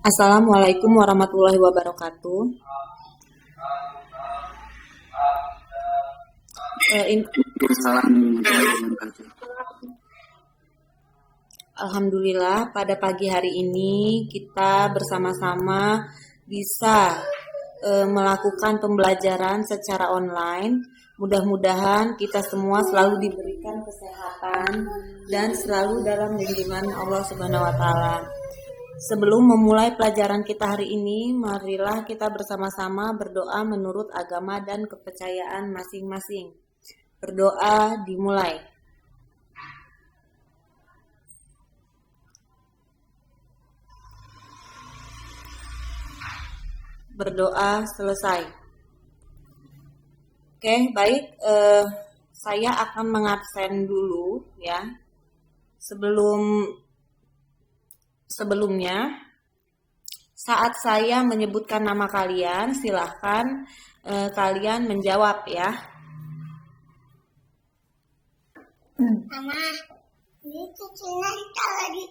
Assalamualaikum warahmatullahi wabarakatuh. Alhamdulillah pada pagi hari ini kita bersama-sama bisa melakukan pembelajaran secara online. Mudah-mudahan kita semua selalu diberikan kesehatan dan selalu dalam lindungan Allah Subhanahu wa taala. Sebelum memulai pelajaran kita hari ini, marilah kita bersama-sama berdoa menurut agama dan kepercayaan masing-masing. Berdoa dimulai. Berdoa selesai. Oke, baik. Saya akan mengabsen dulu ya. Sebelumnya, saat saya menyebutkan nama kalian, silahkan kalian menjawab ya. Mama, ini cicinya kita lagi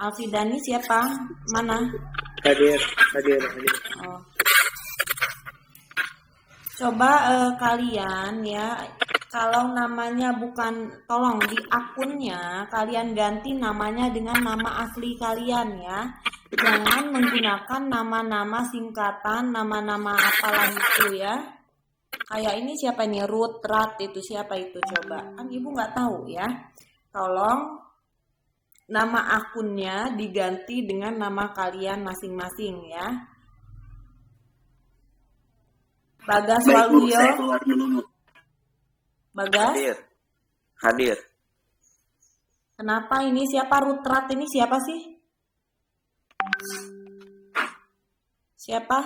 Alfidani siapa? Mana? Hadir. Oh. Coba kalian ya, kalau namanya bukan, tolong di akunnya kalian ganti namanya dengan nama asli kalian ya. Jangan menggunakan nama-nama singkatan, nama-nama apalah itu ya. Kayak ini siapa nih? Rat itu siapa itu coba? Kan ibu nggak tahu ya. Tolong nama akunnya diganti dengan nama kalian masing-masing ya. Bagas Waluyo. Bagas? Hadir. Kenapa ini siapa? Rutrat ini siapa sih? Siapa?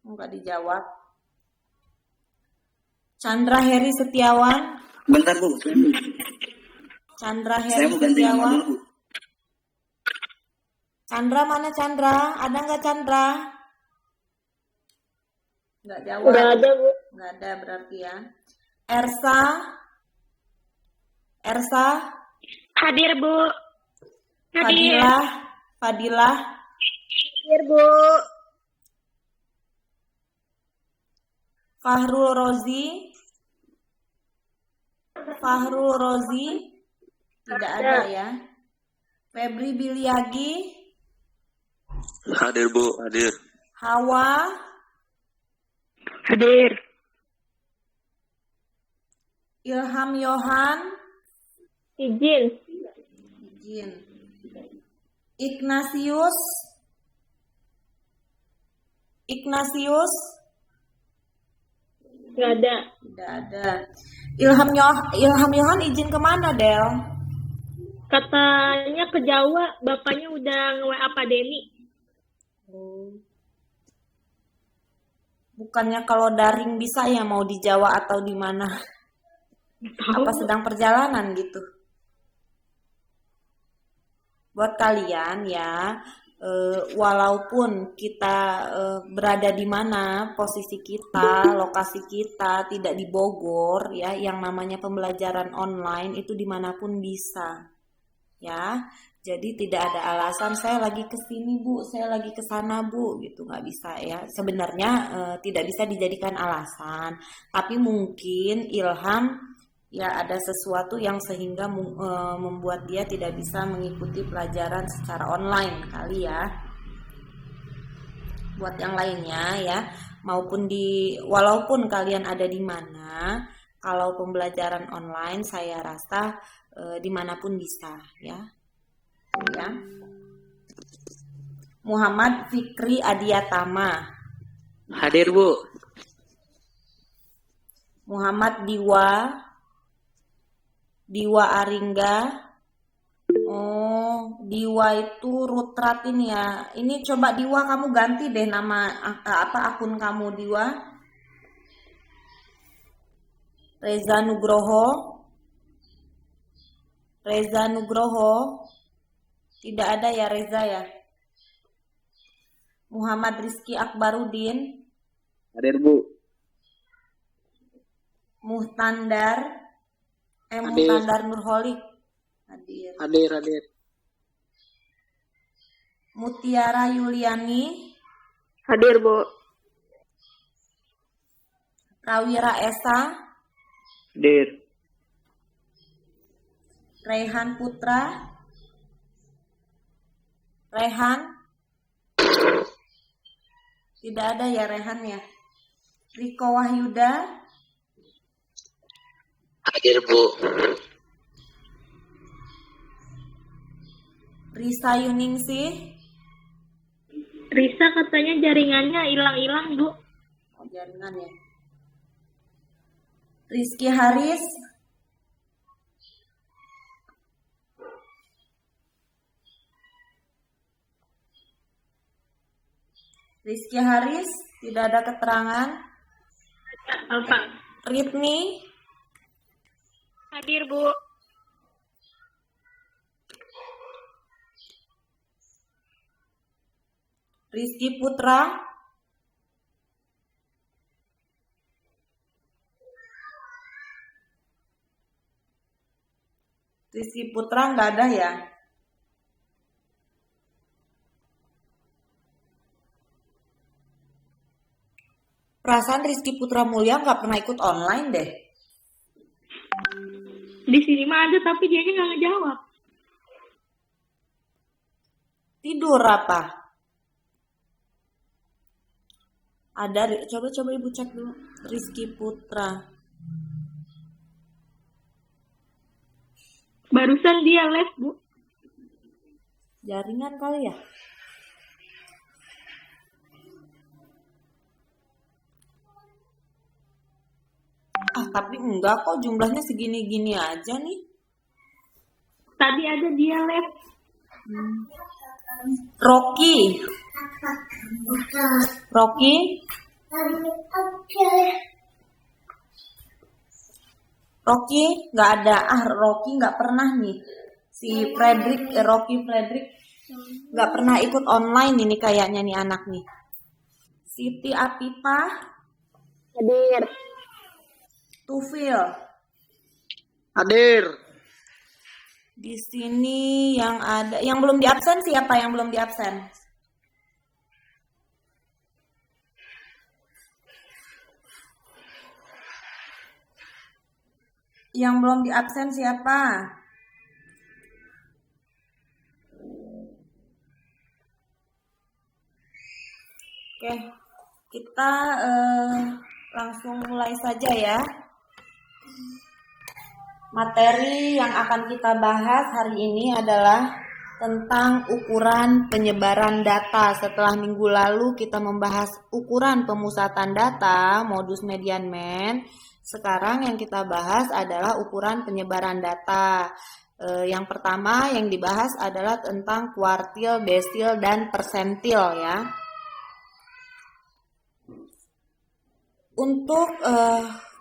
Enggak dijawab. Chandra Heri Setiawan. Bentar Bu. Chandra Saya Heri mau ganti nama Setiawan. dulu Bu. Chandra mana Chandra? Ada nggak Chandra? Nggak jawab. Udah ada, Bu. Nggak ada berarti ya. Ersa. Hadir, Bu. Hadir. Fadilah. Hadir, Bu. Fahrul Rozi. Tidak ada ya. Febri Biliagi. Hadir Bu, hadir. Hawa. Hadir. Ilham Yohan. Izin. Ignatius. Nggak ada. Tidak ada. Ilham Yohan izin kemana, Del? Katanya ke Jawa, bapaknya udah nge-WA Pak Denny. Bukannya kalau daring bisa ya, mau di Jawa atau di mana? Apa sedang perjalanan gitu? Buat kalian ya, walaupun kita berada di mana, posisi kita, lokasi kita tidak di Bogor ya, yang namanya pembelajaran online itu dimanapun bisa ya. Jadi tidak ada alasan saya lagi ke sini Bu, saya lagi ke sana Bu, gitu nggak bisa ya. Sebenarnya tidak bisa dijadikan alasan, tapi mungkin Ilham ya ada sesuatu yang sehingga membuat dia tidak bisa mengikuti pelajaran secara online kali ya. Buat yang lainnya ya, walaupun kalian ada di mana, kalau pembelajaran online saya rasa dimanapun bisa ya. Muhammad Fikri Adiatama. Hadir Bu. Muhammad Diwa Aringga. Oh, Diwa itu Rutrat ini ya. Ini coba Diwa kamu ganti deh nama akun kamu Diwa. Reza Nugroho. Tidak ada ya Reza ya. Muhammad Rizky Akbarudin. Hadir Bu. Muhtandar, Hadir. Muhtandar Nurholik. Hadir. Hadir. Mutiara Yuliani, Hadir, Bu. Prawira Esa, Hadir. Rehan Putra, Rehan, tidak ada ya Rehan ya. Riko Wahyuda, Hadir, Bu. Risa Yuningsih, Risa katanya jaringannya hilang-hilang, Bu. oh, jaringan ya. Rizky Haris, Rizky Haris, tidak ada keterangan. Apa? Ritni, Hadir, Bu. Rizky Putra, Rizky Putra nggak ada ya. Perasaan Rizky Putra Mulya nggak pernah ikut online deh. Di sini mah ada, tapi dia nggak ngejawab. Tidur apa? Ada, coba Ibu cek dulu. Rizky Putra. Barusan dia live, Bu. Jaringan kali ya? Tapi enggak kok, jumlahnya segini-gini aja nih. Tadi ada dia live. Rocky, Rocky nggak ada. Rocky nggak pernah nih. Si Rocky Frederick nggak pernah ikut online ini kayaknya nih anak nih. Siti Apipa, Hadir. Tufil. Hadir. Di sini yang ada, yang belum diabsen siapa yang belum diabsen? Yang belum diabsen siapa? Oke, kita langsung mulai saja ya. Materi yang akan kita bahas hari ini adalah tentang ukuran penyebaran data. Setelah minggu lalu kita membahas ukuran pemusatan data, modus median man. Sekarang yang kita bahas adalah ukuran penyebaran data. Yang pertama yang dibahas adalah tentang kuartil, desil, dan persentil ya. Untuk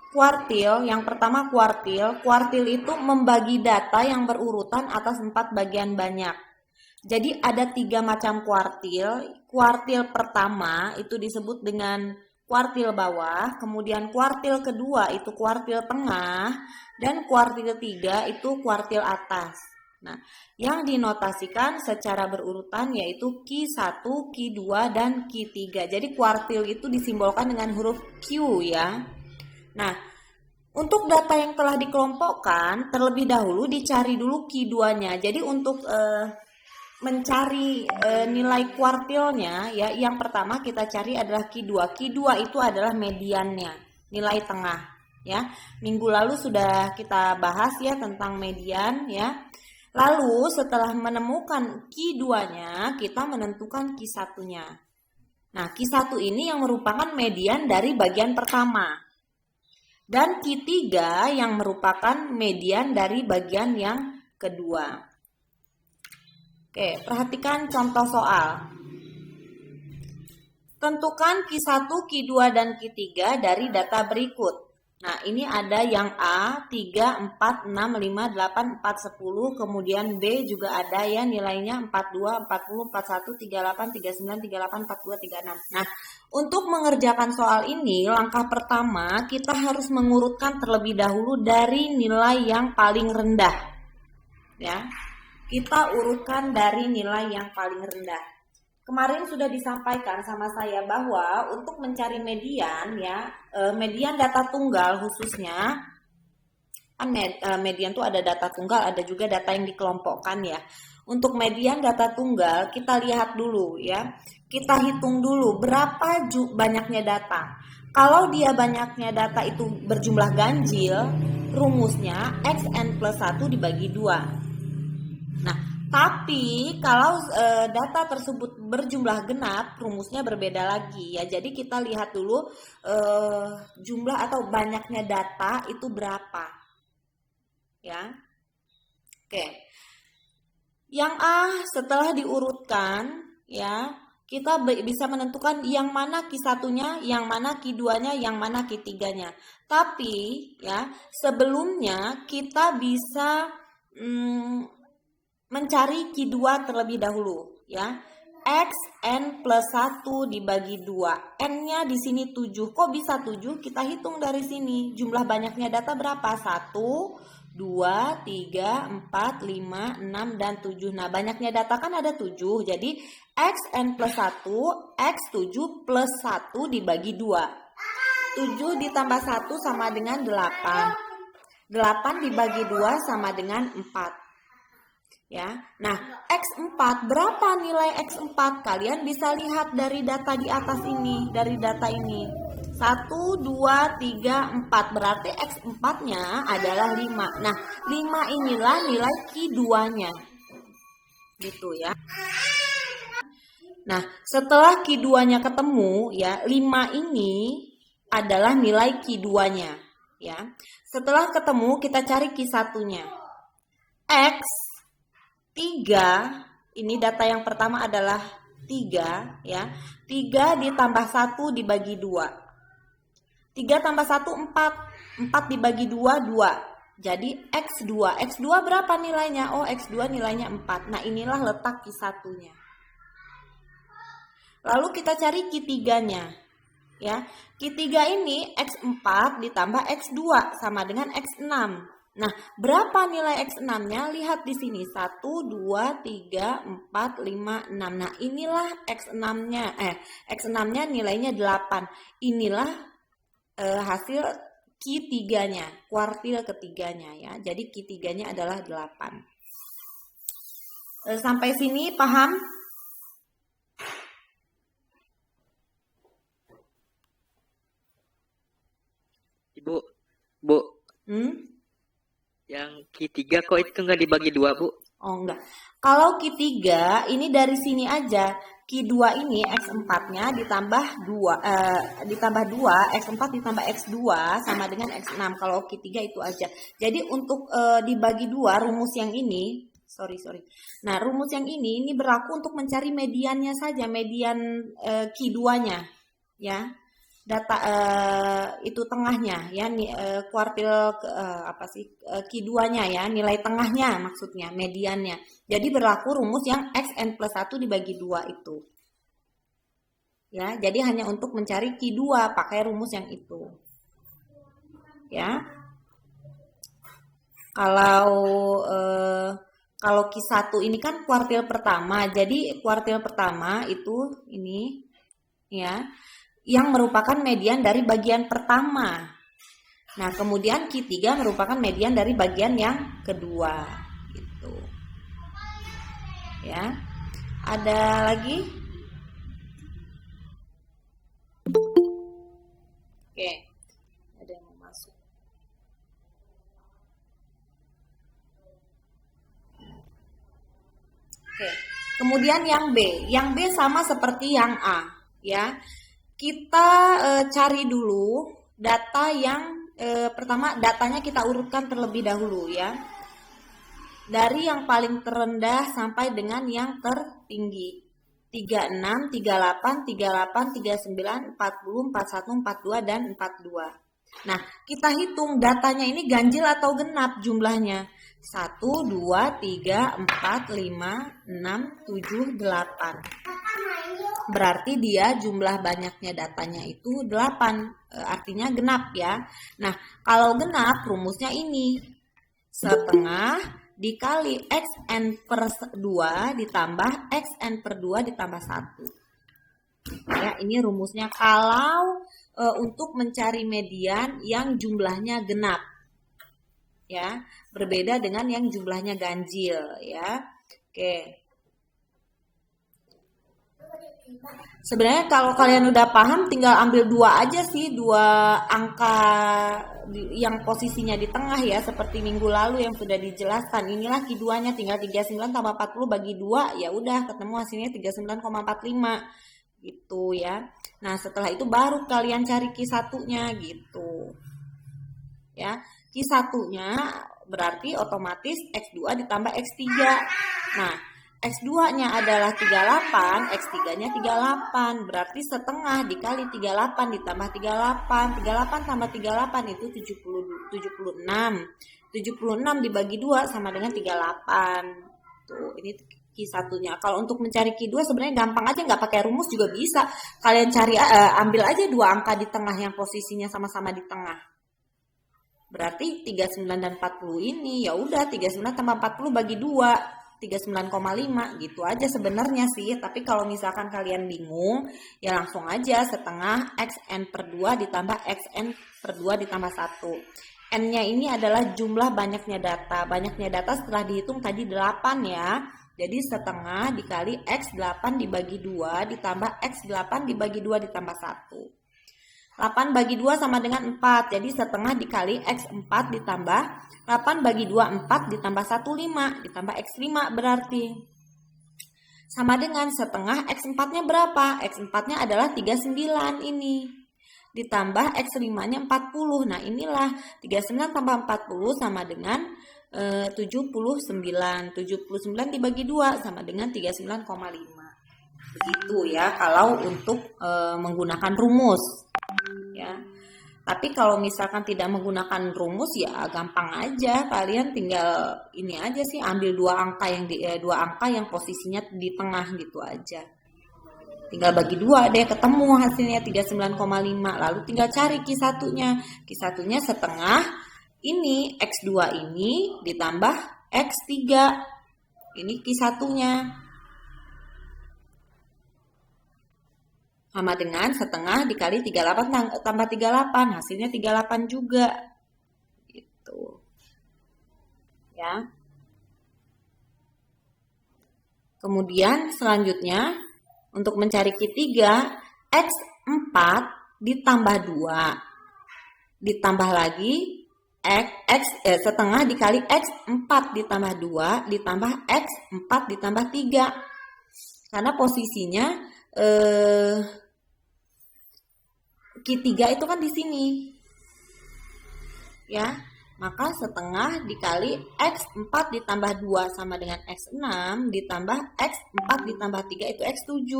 kuartil, yang pertama kuartil itu membagi data yang berurutan atas 4 bagian banyak. Jadi ada 3 macam kuartil. Kuartil pertama itu disebut dengan kuartil bawah, kemudian kuartil kedua itu kuartil tengah, dan kuartil ketiga itu kuartil atas. Nah, yang dinotasikan secara berurutan yaitu Q1, Q2, dan Q3. Jadi kuartil itu disimbolkan dengan huruf Q ya. Nah, untuk data yang telah dikelompokkan, terlebih dahulu dicari dulu Q2-nya. Jadi untuk mencari nilai kuartilnya ya, yang pertama kita cari adalah Q2. Q2 itu adalah mediannya, nilai tengah ya. Minggu lalu sudah kita bahas ya tentang median ya. Lalu setelah menemukan Q2-nya, kita menentukan Q1-nya. Nah, Q1 ini yang merupakan median dari bagian pertama. Dan Q3 yang merupakan median dari bagian yang kedua. Oke, perhatikan contoh soal. Tentukan Q1, Q2, dan Q3 dari data berikut. Nah, ini ada yang A 3, 4, 6, 5, 8, 4, 10. Kemudian B juga ada ya nilainya 42, 40, 41, 38, 39, 38, 42, 36. Nah, untuk mengerjakan soal ini, langkah pertama kita harus mengurutkan terlebih dahulu dari nilai yang paling rendah. Ya. Kita urutkan dari nilai yang paling rendah. Kemarin sudah disampaikan sama saya bahwa untuk mencari median ya, median data tunggal khususnya, kan median itu ada data tunggal, ada juga data yang dikelompokkan ya. Untuk median data tunggal kita lihat dulu ya, kita hitung dulu berapa banyaknya data. Kalau dia banyaknya data itu berjumlah ganjil, rumusnya xn plus 1 dibagi 2. Nah, tapi kalau data tersebut berjumlah genap, rumusnya berbeda lagi ya. Jadi kita lihat dulu jumlah atau banyaknya data itu berapa. Ya. Oke. Yang A setelah diurutkan ya, kita bisa menentukan yang mana Q1-nya, yang mana Q2-nya, yang mana Q3-nya. Tapi ya, sebelumnya kita bisa mencari Q2 terlebih dahulu ya. Xn plus 1 dibagi 2. N-nya di sini 7. Kok bisa 7? Kita hitung dari sini. Jumlah banyaknya data berapa? 1, 2, 3, 4, 5, 6, dan 7. Nah, banyaknya data kan ada 7. Jadi Xn plus 1, X7 plus 1 dibagi 2. 7 ditambah 1 sama dengan 8. 8 dibagi 2 sama dengan 4. Ya. Nah, X4 berapa nilai X4? Kalian bisa lihat dari data di atas ini, dari data ini. 1, 2, 3, 4. Berarti X4-nya adalah 5. Nah, 5 inilah nilai Q2-nya. Gitu ya. Nah, setelah Q2-nya ketemu ya, 5 ini adalah nilai Q2-nya ya. Setelah ketemu kita cari Q1-nya. X 3, ini data yang pertama adalah 3 ya. 3 ditambah 1 dibagi 2. 3 tambah 1 4. 4 dibagi 2 2. Jadi X2. X2 berapa nilainya? Oh, X2 nilainya 4. Nah, inilah letak Q1-nya. Lalu kita cari Q3-nya. Ya. Q3 ini X4 ditambah X2 sama dengan X6. Nah, berapa nilai X6-nya? Lihat di sini. 1, 2, 3, 4, 5, 6. Nah, inilah X6-nya. X6-nya nilainya 8. Inilah hasil Q3-nya, kuartil ketiganya ya. Jadi Q3-nya adalah 8. Sampai sini paham? Ibu, Bu. Yang Q3 kok itu nggak dibagi 2, Bu? Oh, enggak. Kalau Q3 ini dari sini aja. Q2 ini X4-nya ditambah 2, X4 ditambah X2 sama dengan X6. Kalau Q3 itu aja. Jadi untuk dibagi 2 rumus yang ini, sorry. Nah, rumus yang ini berlaku untuk mencari mediannya saja, median Q2-nya ya. Data itu tengahnya ya, kuartil Q2-nya ya, nilai tengahnya maksudnya, mediannya. Jadi berlaku rumus yang Xn plus 1 dibagi 2 itu. Ya, jadi hanya untuk mencari Q2 pakai rumus yang itu. Ya. Kalau Q1 ini kan kuartil pertama. Jadi kuartil pertama itu ini ya, yang merupakan median dari bagian pertama. Nah, kemudian Q3 merupakan median dari bagian yang kedua. Gitu. Ya. Ada lagi? Oke. Ada yang mau masuk. Oke. Kemudian yang B. Yang B sama seperti yang A, ya. Kita cari dulu data yang pertama, datanya kita urutkan terlebih dahulu ya. Dari yang paling terendah sampai dengan yang tertinggi. 36, 38, 38, 39, 40, 41, 42 dan 42. Nah, kita hitung datanya ini ganjil atau genap jumlahnya. 1, 2, 3, 4, 5, 6, 7, 8. Berarti dia jumlah banyaknya datanya itu 8. Artinya genap ya. Nah, kalau genap rumusnya ini. Setengah dikali xn per 2 ditambah xn per 2 ditambah 1. Ya, ini rumusnya kalau untuk mencari median yang jumlahnya genap. Ya, berbeda dengan yang jumlahnya ganjil ya. Oke. Sebenarnya kalau kalian udah paham tinggal ambil dua aja sih, dua angka yang posisinya di tengah ya, seperti minggu lalu yang sudah dijelaskan. Inilah Q2-nya, tinggal 39 tambah 40 bagi 2, ya udah ketemu hasilnya 39,45 gitu ya. Nah, setelah itu baru kalian cari Q1-nya gitu. Ya, Q1-nya berarti otomatis X2 ditambah X3. Nah, X2-nya adalah 38, X3-nya 38. Berarti setengah dikali 38 ditambah 38. 38 tambah 38 itu 76. 76 dibagi 2 sama dengan 38. Tuh, ini Q1-nya. Kalau untuk mencari Q2 sebenarnya gampang aja, nggak pakai rumus juga bisa. Kalian cari ambil aja dua angka di tengah yang posisinya sama-sama di tengah. Berarti 39 dan 40 ini ya udah 39 tambah 40 bagi 2. 39,5 gitu aja sebenarnya sih. Tapi kalau misalkan kalian bingung ya langsung aja setengah xn per 2 ditambah xn per 2 ditambah 1. N-nya ini adalah jumlah banyaknya data. Banyaknya data setelah dihitung tadi 8 ya. Jadi setengah dikali X8 dibagi 2 ditambah X8 dibagi 2 ditambah 1. 8 bagi 2 sama dengan 4. Jadi setengah dikali X4 ditambah 8 bagi 2, 4 ditambah 1, 5. Ditambah X5 berarti. Sama dengan setengah X4-nya berapa? X4-nya adalah 39 ini. Ditambah X5-nya 40. Nah inilah 39 tambah 40 sama dengan 79. 79 dibagi 2 sama dengan 39,5. Begitu ya kalau untuk menggunakan rumus. Ya. Tapi kalau misalkan tidak menggunakan rumus ya gampang aja, kalian tinggal ini aja sih, ambil dua angka yang posisinya di tengah gitu aja. Tinggal bagi 2 deh, ketemu hasilnya 39,5. Lalu tinggal cari Q1-nya. Q1-nya setengah ini X2 ini ditambah X3. Ini Q1-nya. Sama dengan setengah dikali 38 tambah 38, hasilnya 38 juga. Gitu. Ya. Kemudian selanjutnya untuk mencari Q3, X4 ditambah 2. Ditambah lagi setengah dikali X4 ditambah 2 ditambah X4 ditambah 3. Karena posisinya Q3 itu kan di sini. Ya, maka setengah dikali X4 ditambah 2 sama dengan X6 ditambah X4 ditambah 3 itu X7.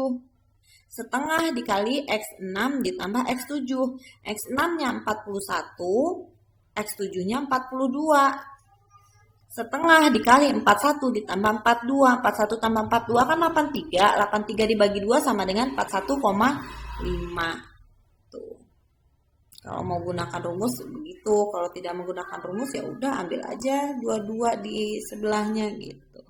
Setengah dikali X6 ditambah X7. X6-nya 41, X7-nya 42. Setengah dikali 41 ditambah 42. 41 tambah 42 kan 83. 83 dibagi 2 sama dengan 41,5. Tuh. Kalau mau gunakan rumus begitu. Kalau tidak menggunakan rumus ya udah ambil aja dua-dua di sebelahnya gitu.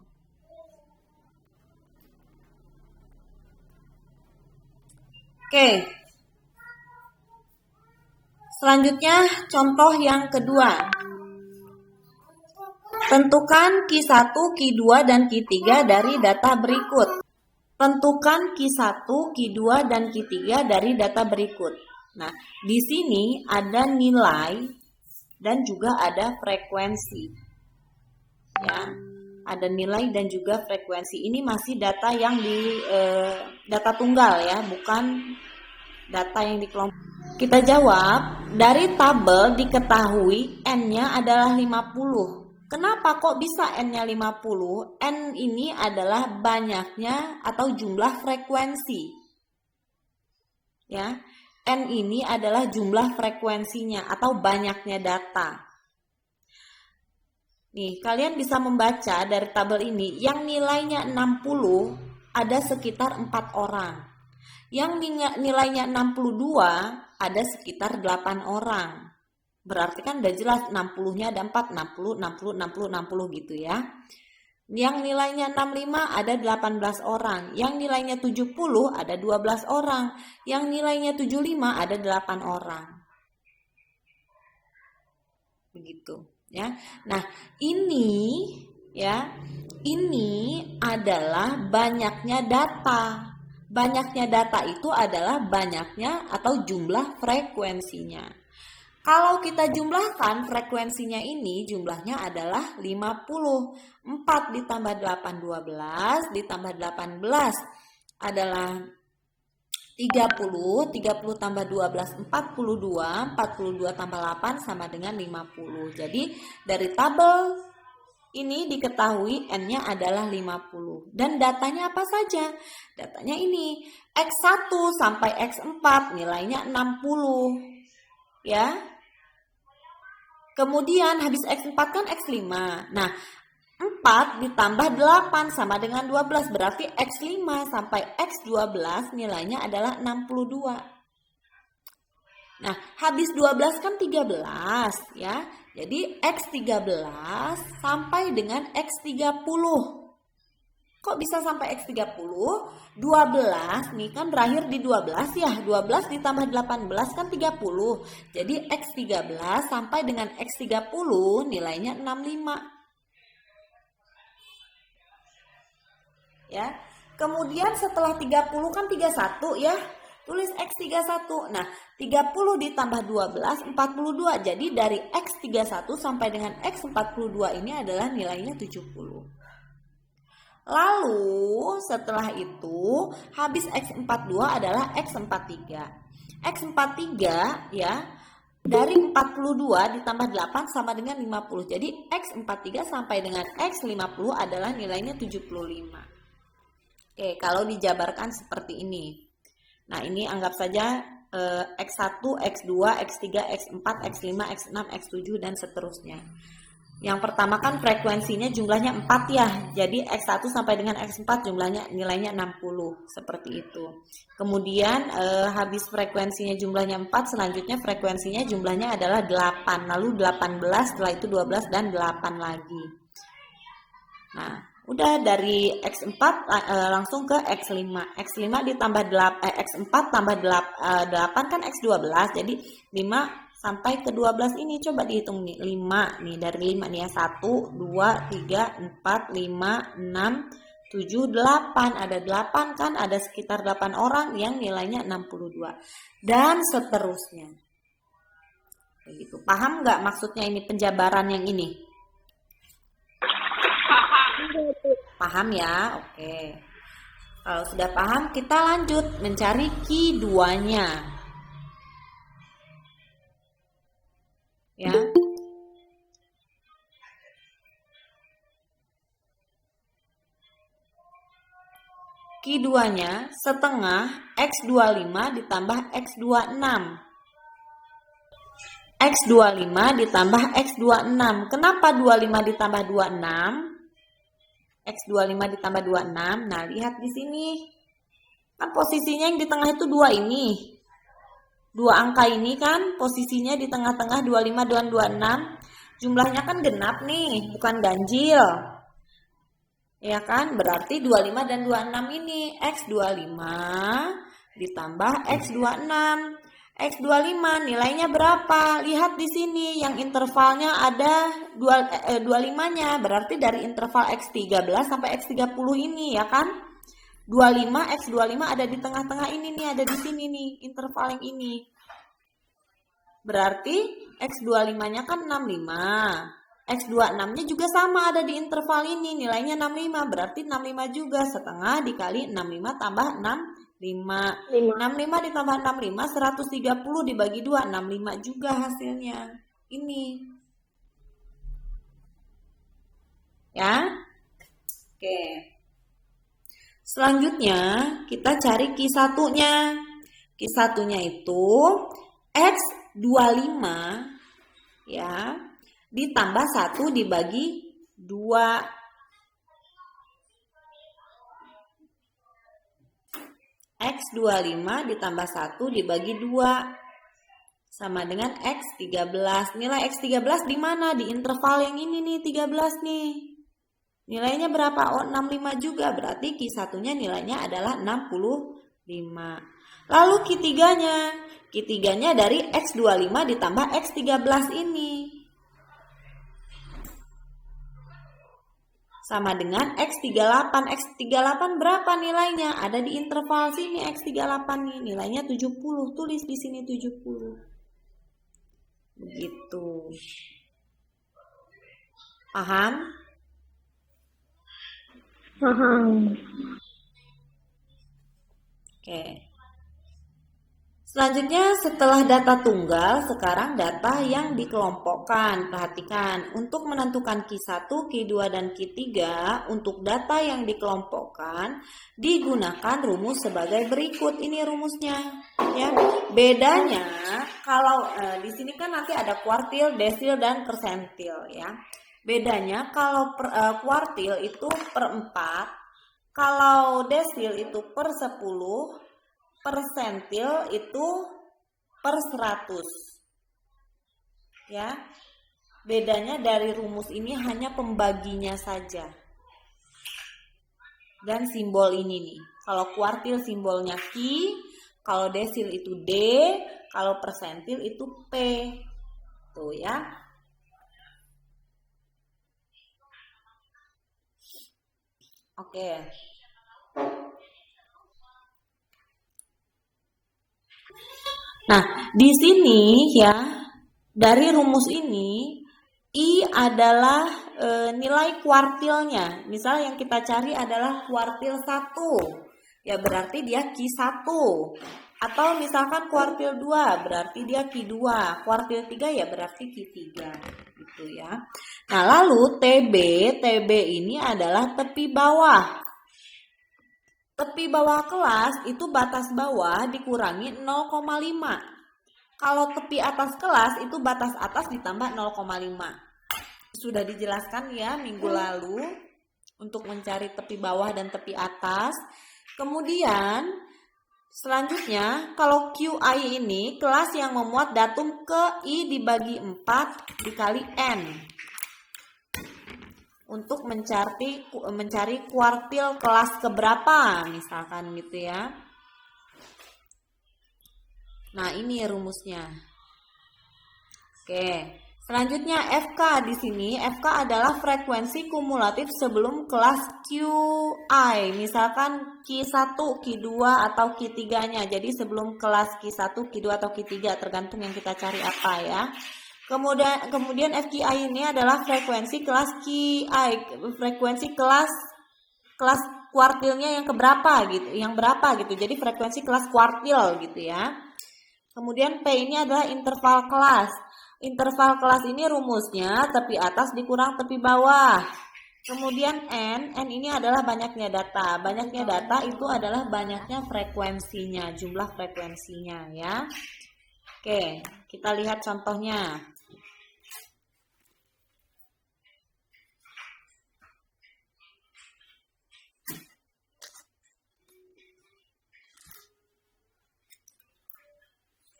Oke. Selanjutnya contoh yang kedua. Tentukan Q1, Q2, dan Q3 dari data berikut. Tentukan Q1, Q2, dan Q3 dari data berikut. Nah, di sini ada nilai dan juga ada frekuensi. Ya, ada nilai dan juga frekuensi. Ini masih data yang di data tunggal ya, bukan data yang dikelompok. Kita jawab, dari tabel diketahui N-nya adalah 50. Kenapa kok bisa N-nya 50? N ini adalah banyaknya atau jumlah frekuensi. Ya. N ini adalah jumlah frekuensinya atau banyaknya data. Nih, kalian bisa membaca dari tabel ini, yang nilainya 60 ada sekitar 4 orang. Yang nilainya 62 ada sekitar 8 orang. Berarti kan udah jelas 60-nya ada 4, 60, 60, 60, 60 gitu ya. Yang nilainya 65 ada 18 orang. Yang nilainya 70 ada 12 orang. Yang nilainya 75 ada 8 orang. Begitu. Ya, nah ini ya, ini adalah banyaknya data. Banyaknya data itu adalah banyaknya atau jumlah frekuensinya. Kalau kita jumlahkan frekuensinya ini jumlahnya adalah 50. 4 ditambah 8 12 ditambah 18 adalah 30, 30 tambah 12, 42, 42 tambah 8 sama dengan 50. Jadi dari tabel ini diketahui N-nya adalah 50. Dan datanya apa saja? Datanya ini, X1 sampai X4 nilainya 60. Ya. Kemudian habis X4 kan X5. Nah, 4 ditambah 8 sama dengan 12, berarti X5 sampai X12 nilainya adalah 62. Nah, habis 12 kan 13 ya. Jadi X13 sampai dengan X30. Kok bisa sampai X30? 12 nih kan berakhir di 12 ya. 12 ditambah 18 kan 30. Jadi X13 sampai dengan X30 nilainya 65. Ya. Kemudian setelah 30 kan 31 ya. Tulis X31. Nah, 30 ditambah 12 42. Jadi dari X31 sampai dengan X42 ini adalah nilainya 70. Lalu setelah itu habis X42 adalah X43. X43 ya, dari 42 ditambah 8 sama dengan 50. Jadi X43 sampai dengan X50 adalah nilainya 75. Oke, kalau dijabarkan seperti ini. Nah, ini anggap saja X1, X2, X3, X4, X5, X6, X7 dan seterusnya. Yang pertama kan frekuensinya jumlahnya 4 ya. Jadi X1 sampai dengan X4 jumlahnya nilainya 60 seperti itu. Kemudian habis frekuensinya jumlahnya 4, selanjutnya frekuensinya jumlahnya adalah 8. Lalu 18, setelah itu 12 dan 8 lagi. Nah, udah dari X4 langsung ke X5. X5 ditambah X4 tambah 8 kan X12. Jadi 5 sampai ke 12 ini coba dihitung nih. 5 nih, dari 5 nih ya. 1 2 3 4 5 6 7 8. Ada 8 kan, ada sekitar 8 orang yang nilainya 62. Dan seterusnya. Begitu. Paham nggak maksudnya ini penjabaran yang ini? Paham ya? Oke. Kalau sudah paham, kita lanjut mencari Q2-nya. Ya. Q2-nya setengah X25 ditambah X26. X25 ditambah X26. Kenapa 25 ditambah 26? X25 ditambah 26. Nah, lihat di sini. Kan posisinya yang di tengah itu 2 ini. 2 angka ini kan posisinya di tengah-tengah 25 dan 26. Jumlahnya kan genap nih, bukan ganjil. Ya kan? Berarti 25 dan 26 ini X25 ditambah X26. X25 nilainya berapa? Lihat di sini yang intervalnya ada 25-nya. Berarti dari interval X13 sampai X30 ini ya kan? 25 X25 ada di tengah-tengah ini nih, ada di sini nih, interval yang ini. Berarti X25-nya kan 65. X26-nya juga sama ada di interval ini, nilainya 65. Berarti 65 juga, setengah dikali 65 tambah 65. 65 ditambah 65, 130 dibagi 2, 65 juga hasilnya. Ini. Ya. Oke. Selanjutnya kita cari Q1-nya. Q1-nya itu X25 ya ditambah 1 dibagi 2. X25 ditambah 1 dibagi 2 sama dengan X13. Nilai X13 di mana? Di interval yang ini nih, 13 nih. Nilainya berapa? Oh, 65 juga. Berarti Q1-nya nilainya adalah 65. Lalu Q3-nya. Q3-nya dari X25 ditambah X13 ini. Sama dengan X38. X38 berapa nilainya? Ada di interval sini X38 nih. Nilainya 70. Tulis di sini 70. Begitu. Paham? Paham. Oke. Selanjutnya setelah data tunggal, sekarang data yang dikelompokkan. Perhatikan, untuk menentukan Q1, Q2, dan Q3, untuk data yang dikelompokkan digunakan rumus sebagai berikut. Ini rumusnya, ya. Bedanya kalau di sini kan nanti ada kuartil, desil, dan persentil, ya. Bedanya kalau kuartil itu per 4, kalau desil itu per 10, persentil itu per 100. Ya. Bedanya dari rumus ini hanya pembaginya saja. Dan simbol ini nih. Kalau kuartil simbolnya Q, kalau desil itu D, kalau persentil itu P. Tuh ya. Oke. Nah, di sini ya, dari rumus ini, I adalah nilai kuartilnya. Misal yang kita cari adalah kuartil 1. Ya berarti dia Q1. Atau misalkan kuartil 2, berarti dia Q2. Kuartil 3 ya berarti Q3. Gitu ya. Nah, lalu TB ini adalah tepi bawah. Tepi bawah kelas itu batas bawah dikurangi 0,5. Kalau tepi atas kelas itu batas atas ditambah 0,5. Sudah dijelaskan ya minggu lalu untuk mencari tepi bawah dan tepi atas. Kemudian selanjutnya kalau QI ini kelas yang memuat datum ke I dibagi 4 dikali N. Untuk mencari kuartil kelas keberapa misalkan gitu ya. Nah, ini rumusnya. Oke. Selanjutnya FK di sini, FK adalah frekuensi kumulatif sebelum kelas QI. Misalkan Q1, Q2 atau Q3-nya. Jadi sebelum kelas Q1, Q2 atau Q3 tergantung yang kita cari apa ya. Kemudian FQI ini adalah frekuensi kelas QI, frekuensi kelas kuartilnya yang keberapa gitu, yang berapa gitu. Jadi frekuensi kelas kuartil gitu ya. Kemudian P ini adalah interval kelas. Interval kelas ini rumusnya tepi atas dikurang tepi bawah. Kemudian N ini adalah banyaknya data. Banyaknya data itu adalah banyaknya frekuensinya, jumlah frekuensinya ya. Oke, kita lihat contohnya.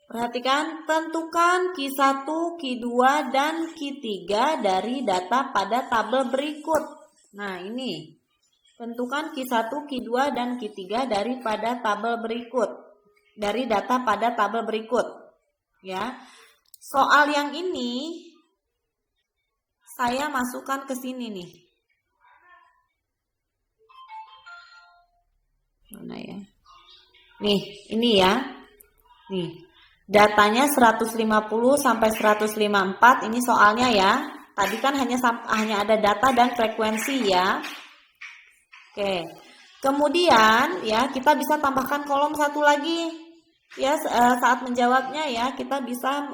Perhatikan, tentukan Q1, Q2, dan Q3 dari data pada tabel berikut. Nah, ini. Tentukan Q1, Q2, dan Q3 daripada tabel berikut. Dari data pada tabel berikut. Ya. Soal yang ini saya masukkan ke sini nih. Mana ya? Nih, ini ya. Nih. Datanya 150 sampai 154 ini soalnya ya. Tadi kan hanya ada data dan frekuensi ya. Oke. Kemudian ya kita bisa tambahkan kolom satu lagi. Ya saat menjawabnya ya kita bisa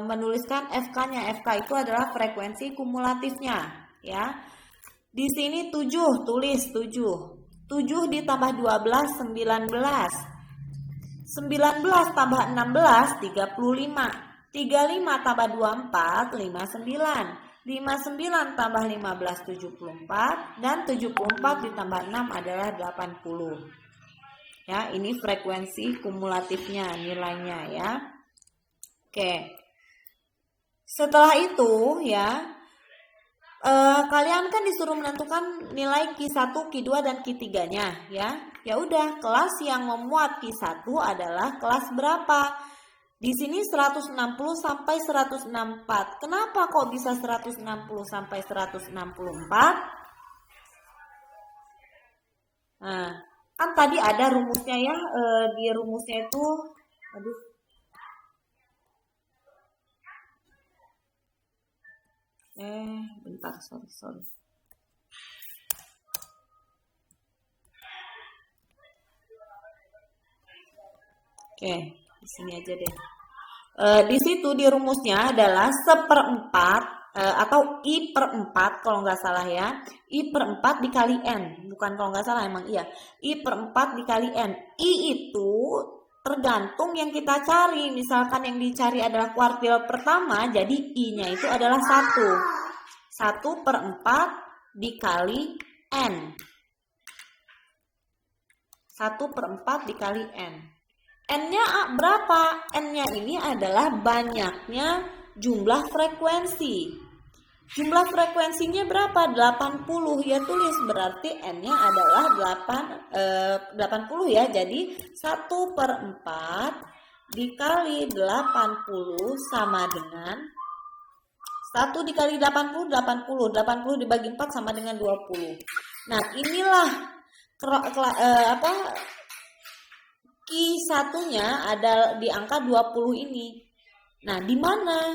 menuliskan FK-nya. FK itu adalah frekuensi kumulatifnya ya. Di sini 7, tulis 7. 7 ditambah 12 19. 19 tambah 16, 35. 35 tambah 24, 59. 59 tambah 15, 74. Dan 74 ditambah 6 adalah 80. Ya, ini frekuensi kumulatifnya, nilainya ya. Oke. Setelah itu ya, kalian kan disuruh menentukan nilai Q1, Q2 dan Q3-nya ya. Ya udah, kelas yang memuat Q1 adalah kelas berapa? Di sini 160 sampai 164. Kenapa kok bisa 160 sampai 164? Nah, kan tadi ada rumusnya ya, di rumusnya itu bentar, sorry. Oke, di sini aja deh. Di situ di rumusnya adalah 1/4 atau I/4 kalau nggak salah ya. I/4 dikali N, bukan kalau nggak salah, emang iya. I/4 dikali N. I itu tergantung yang kita cari. Misalkan yang dicari adalah kuartil pertama, jadi I-nya itu adalah 1. 1/4 dikali N. 1/4 dikali N. N-nya berapa? N-nya ini adalah banyaknya jumlah frekuensi. Jumlah frekuensinya berapa? 80. Ya tulis, berarti N-nya adalah 80 ya. Jadi 1/4 dikali 80 sama dengan 1 dikali 80, 80. 80 dibagi 4 sama dengan 20. Nah, inilah Q1-nya ada di angka 20 ini. Nah, di mana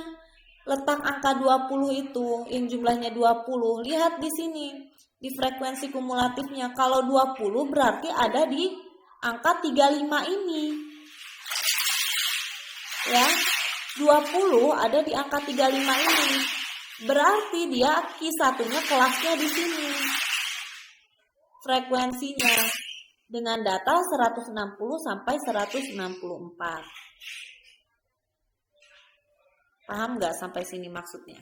letak angka 20 itu yang jumlahnya 20? Lihat di sini, di frekuensi kumulatifnya. Kalau 20 berarti ada di angka 35 ini. Ya, 20 ada di angka 35 ini. Berarti dia Q1-nya kelasnya di sini. Frekuensinya dengan data 160 sampai 164. Paham nggak sampai sini maksudnya?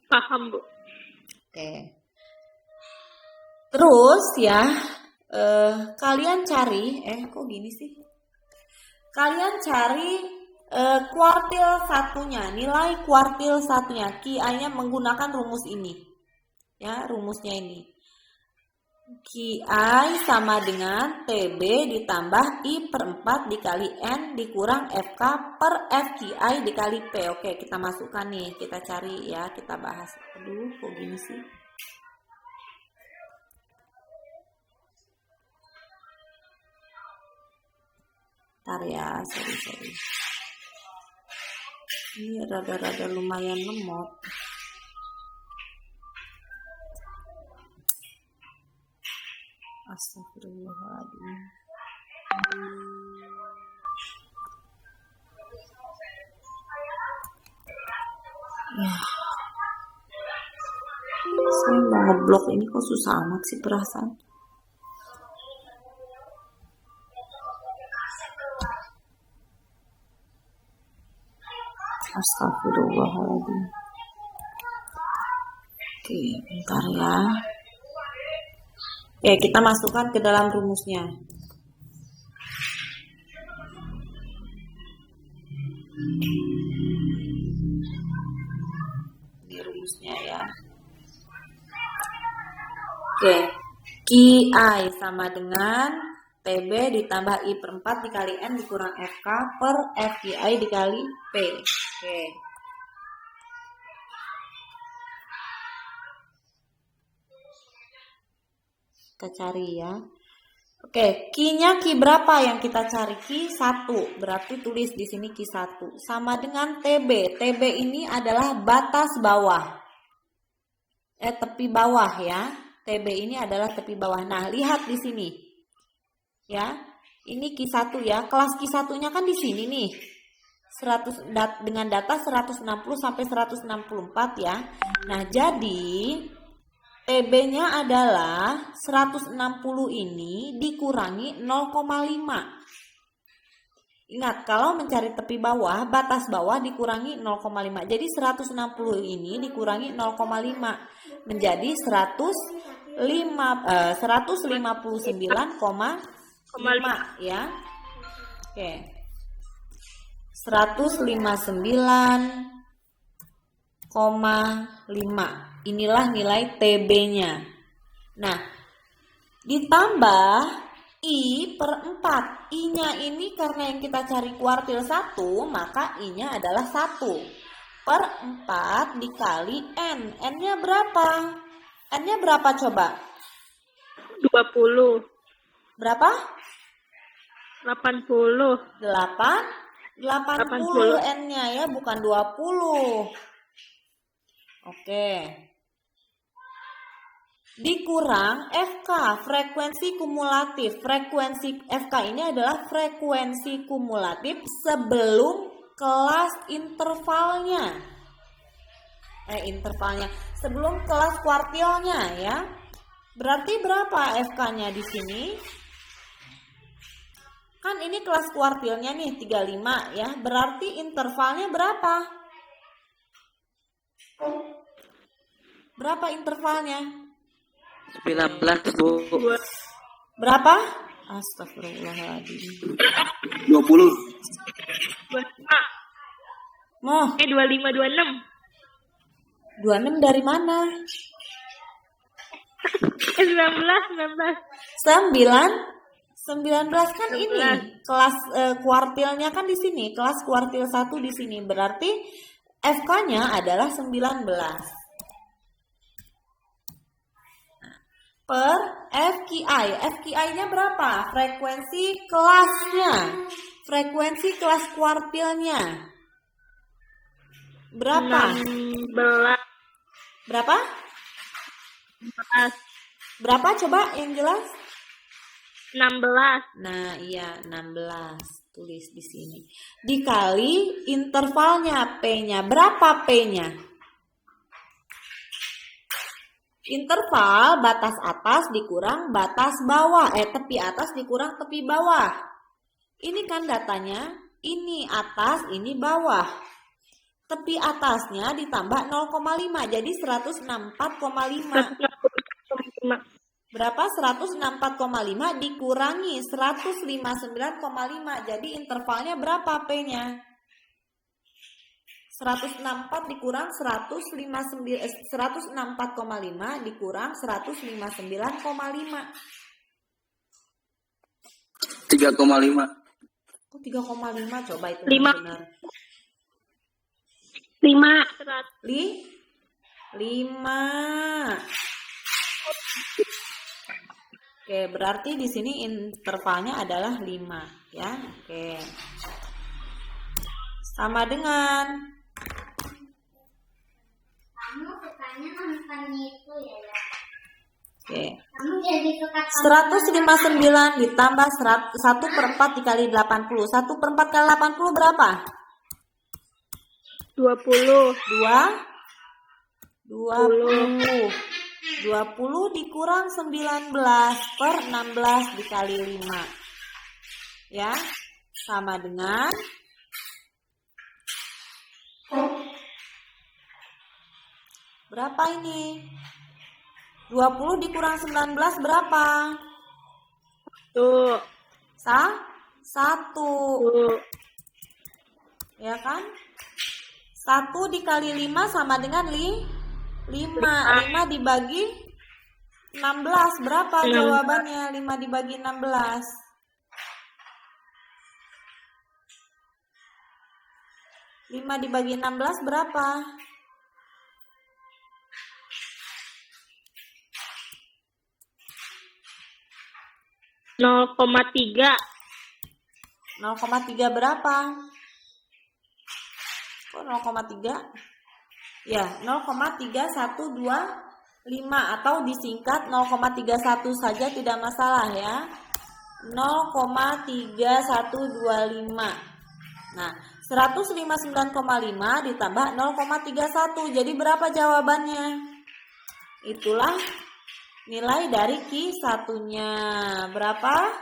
Paham, Bu. Oke. Terus ya, kalian cari, kok gini sih? Kalian cari kuartil satunya, nilai kuartil satunya, QI-nya menggunakan rumus ini. Ya, rumusnya ini. QI sama dengan TB ditambah I/4 dikali N dikurang FK per FQI dikali P. Oke, kita masukkan nih, kita cari ya, kita bahas. Aduh, kok gini sih? Ntar ya, sorry. Ini rada-rada lumayan lemot. Astagfirullahaladzim. Ya. Saya mau ngeblok ini kok susah amat sih perasaan. Astagfirullahaladzim. Oke, bentar ya. Oke, kita masukkan ke dalam rumusnya. Di rumusnya ya. Oke, QI sama dengan TB ditambah I/4 dikali N dikurang FK per FQI dikali P. Oke. Kita cari ya. Oke, Q-nya Q berapa yang kita cari? Q1. Berarti tulis di sini Q1 sama dengan TB. TB ini adalah batas bawah. Tepi bawah ya. TB ini adalah tepi bawah. Nah, lihat di sini. Ya. Ini Q1 ya. Kelas Q1-nya kan di sini nih. Dengan data 160 sampai 164 ya. Nah, jadi TB-nya adalah 160 ini dikurangi 0,5. Ingat, kalau mencari tepi bawah, batas bawah dikurangi 0,5. Jadi 160 ini dikurangi 0,5 menjadi 159,5 ya. Oke. 159,5. Inilah nilai TB-nya. Nah, ditambah I per 4. I-nya ini karena yang kita cari kuartil 1, maka I-nya adalah 1 per 4 dikali N. N-nya berapa? N-nya berapa coba? 20. Berapa? 80. 80 N-nya ya, bukan 20. Oke. Dikurang FK, frekuensi kumulatif. Frekuensi FK ini adalah frekuensi kumulatif sebelum kelas intervalnya. Sebelum kelas kuartilnya ya. Berarti berapa FK-nya di sini? Kan ini kelas kuartilnya nih 35 ya. Berarti intervalnya berapa? Berapa intervalnya? 19, Bu. Berapa? Astagfirullahaladzim. 20. 25. Moh, 25, 26. 26 dari mana? 19. 19 kan 19. ini kelas kuartilnya kan di sini, kelas kuartil 1 di sini. Berarti FK-nya adalah 19. Per FKI. FKI-nya berapa? Frekuensi kelasnya. Frekuensi kelas kuartilnya. Berapa? 16. Berapa? 16. Berapa coba yang jelas? 16. Nah, iya 16. Tulis di sini. Dikali intervalnya P-nya. Berapa P-nya? Interval batas atas dikurang batas bawah. Tepi atas dikurang tepi bawah. Ini kan datanya. Ini atas, ini bawah. Tepi atasnya ditambah 0,5. Jadi 164,5. Berapa? 164,5 dikurangi 159,5. Jadi intervalnya berapa P-nya? 164 dikurang 164,5 dikurang 159,5. 3,5. Kok 3,5? Coba itu 5. benar. 5. 5. Oke, berarti di sini intervalnya adalah 5 ya. Oke. Sama dengan Kamu sukanya nonton itu ya? oke. Kamu jadi suka 159 ditambah 1 per 4 dikali 80. 1 per 4 kali 80 berapa? 20. 20 dikurang 19 per 16 dikali 5. Ya, sama dengan berapa ini? 20 dikurang 19 berapa? Tuh. 1. Ya kan? 1 dikali 5 sama dengan 5. 5 dibagi 16 berapa jawabannya? 5 dibagi 16. 5 dibagi 16 berapa? 0,3. 0,3 berapa? Kok 0,3? Ya, 0,3125 atau disingkat 0,31 saja tidak masalah ya. 0,3125. Nah, 159,5 ditambah 0,31. Jadi berapa jawabannya? Itulah nilai dari Q1-nya. Berapa?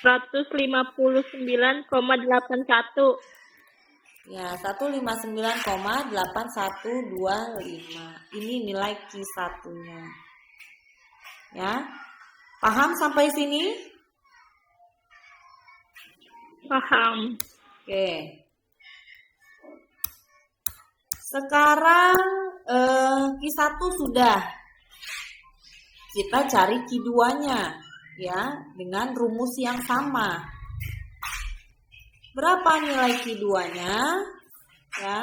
159,81. Ya, 159,8125. Ini nilai Q1-nya. Ya. Paham sampai sini? Paham. Oke. Sekarang Q1 sudah. Kita cari Q2-nya ya dengan rumus yang sama. Berapa nilai Q2-nya? Ya.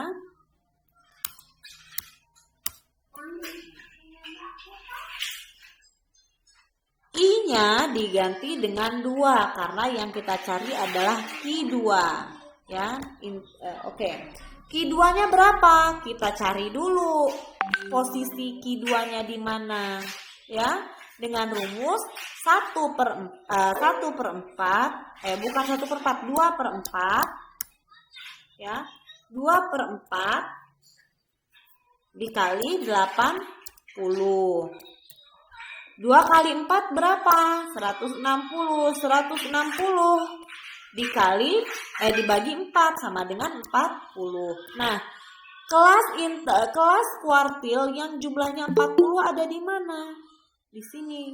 I-nya diganti dengan 2 karena yang kita cari adalah Q2 ya. Oke. Q2-nya berapa? Kita cari dulu posisi Q2-nya di mana ya. Dengan rumus 1/4 bukan 1/4, 2/4 ya. 2/4 dikali 80. 2 kali 4 berapa? 160. 160 dibagi 4 sama dengan 40. Nah, kelas kuartil yang jumlahnya 40 ada di mana? Di sini.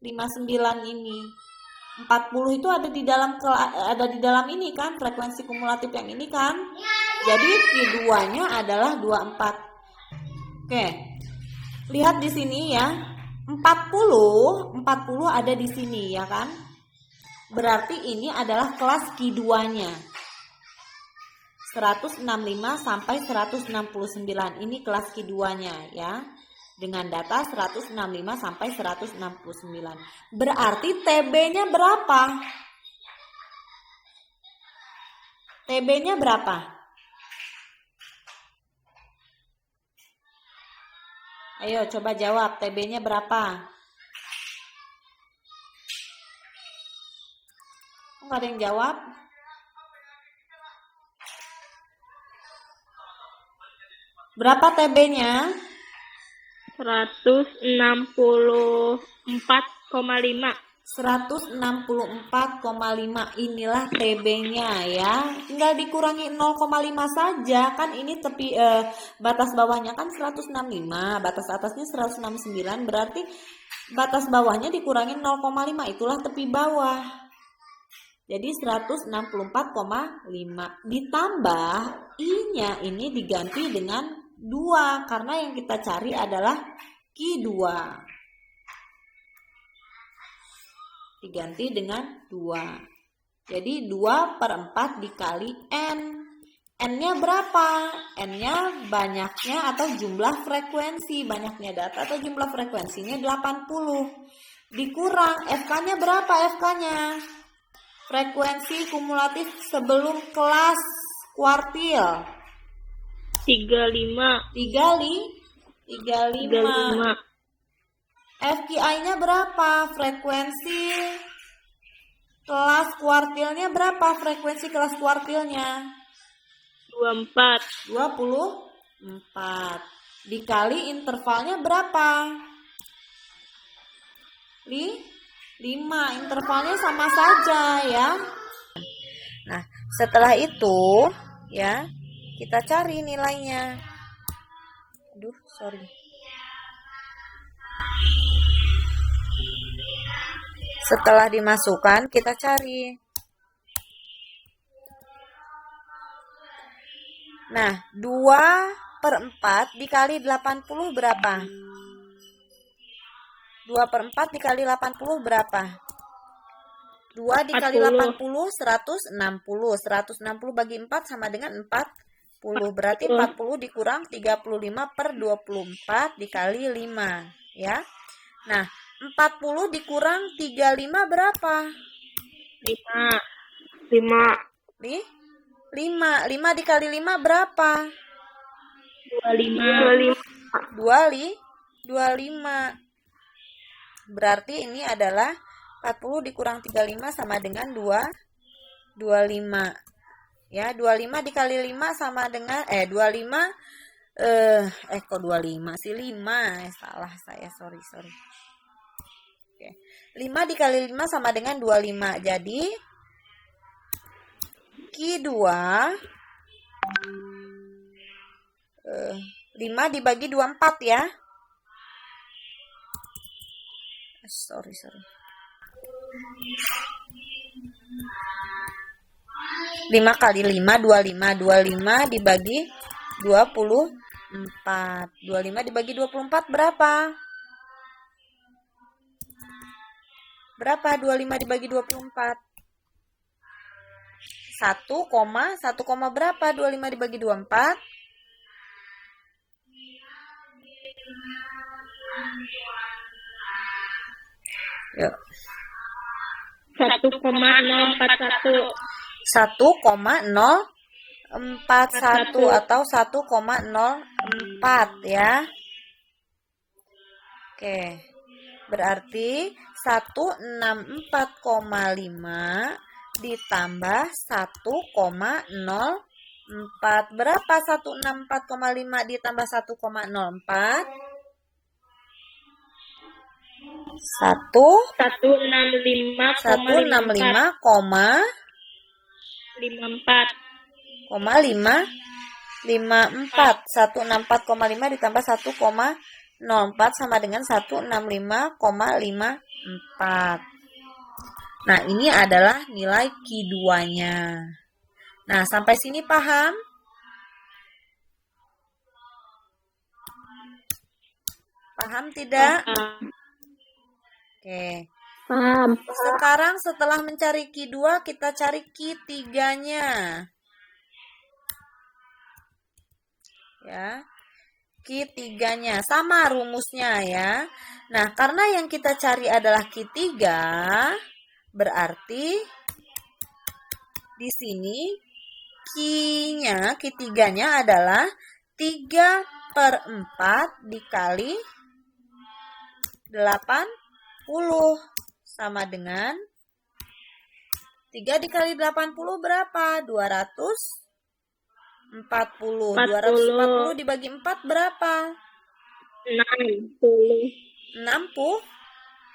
59 ini. 40 itu ada di dalam ini kan, frekuensi kumulatif yang ini kan? Jadi Q2-nya adalah 24. Oke. Lihat di sini ya. 40 ada di sini ya kan? Berarti ini adalah kelas Q2-nya. 165 sampai 169. Ini kelas Q2-nya ya. Dengan data 165 sampai 169. Berarti TB-nya berapa? TB-nya berapa? Ayo coba jawab, TB-nya berapa? Nggak ada yang jawab? Berapa TB-nya? 164,5. 164,5. Inilah TB-nya ya. Tinggal dikurangi 0,5 saja. Kan ini tepi batas bawahnya kan 165, batas atasnya 169, berarti batas bawahnya dikurangi 0,5. Itulah tepi bawah. Jadi 164,5 ditambah I-nya ini diganti dengan 2 karena yang kita cari adalah Q2. Diganti dengan 2. Jadi 2/4 dikali N. N-nya berapa? N-nya banyaknya atau jumlah frekuensi. Banyaknya data atau jumlah frekuensinya 80. Dikurang FK-nya berapa FK-nya? Frekuensi kumulatif sebelum kelas kuartil. 35. 35. FKI-nya berapa? Frekuensi kelas kuartilnya berapa? Frekuensi kelas kuartilnya 24. Dikali intervalnya berapa? 5. Intervalnya sama saja ya. Nah, setelah itu ya, kita cari nilainya. Aduh, sorry. Setelah dimasukkan, kita cari. Nah, 2/4 dikali 80 berapa? 2/4 dikali 80 berapa? 2 dikali 80, 160. 160 bagi 4 sama dengan 40. Berarti 40 dikurang 35/24 dikali 5. Ya. Nah, 40 dikurang 35 berapa? 5. 5 dikali 5 berapa? 25. Berarti ini adalah 40 dikurang 35 sama dengan 25. Ya, 25 dikali 5 sama dengan 25 kok 25 sih 5. Salah saya, sorry. Oke. 5 dikali 5 sama dengan 25. Jadi Q2 5 dibagi 24 ya. Sorry. 5 kali 5 25 dibagi 24. 25 dibagi 24 berapa? Berapa 25 dibagi 24? 1, berapa 25 dibagi 24? Yuk. 1,041. 1,041 atau 1,04 ya. Oke. Berarti 164,5 ditambah 1,04. Berapa 164,5 ditambah 1,04? 165,54. 164,5 ditambah 1,04 sama dengan 165,54. Nah, ini adalah nilai Q2-nya. Nah, sampai sini paham? Paham tidak? Oke. Paham. Sekarang setelah mencari Q2, kita cari Q3-nya. Ya. Q3-nya sama rumusnya ya. Nah, karena yang kita cari adalah Q3, berarti di sini Q3-nya adalah 3/4 dikali 80 sama dengan 3 dikali 80 berapa? 240. 240 dibagi 4 berapa? 60.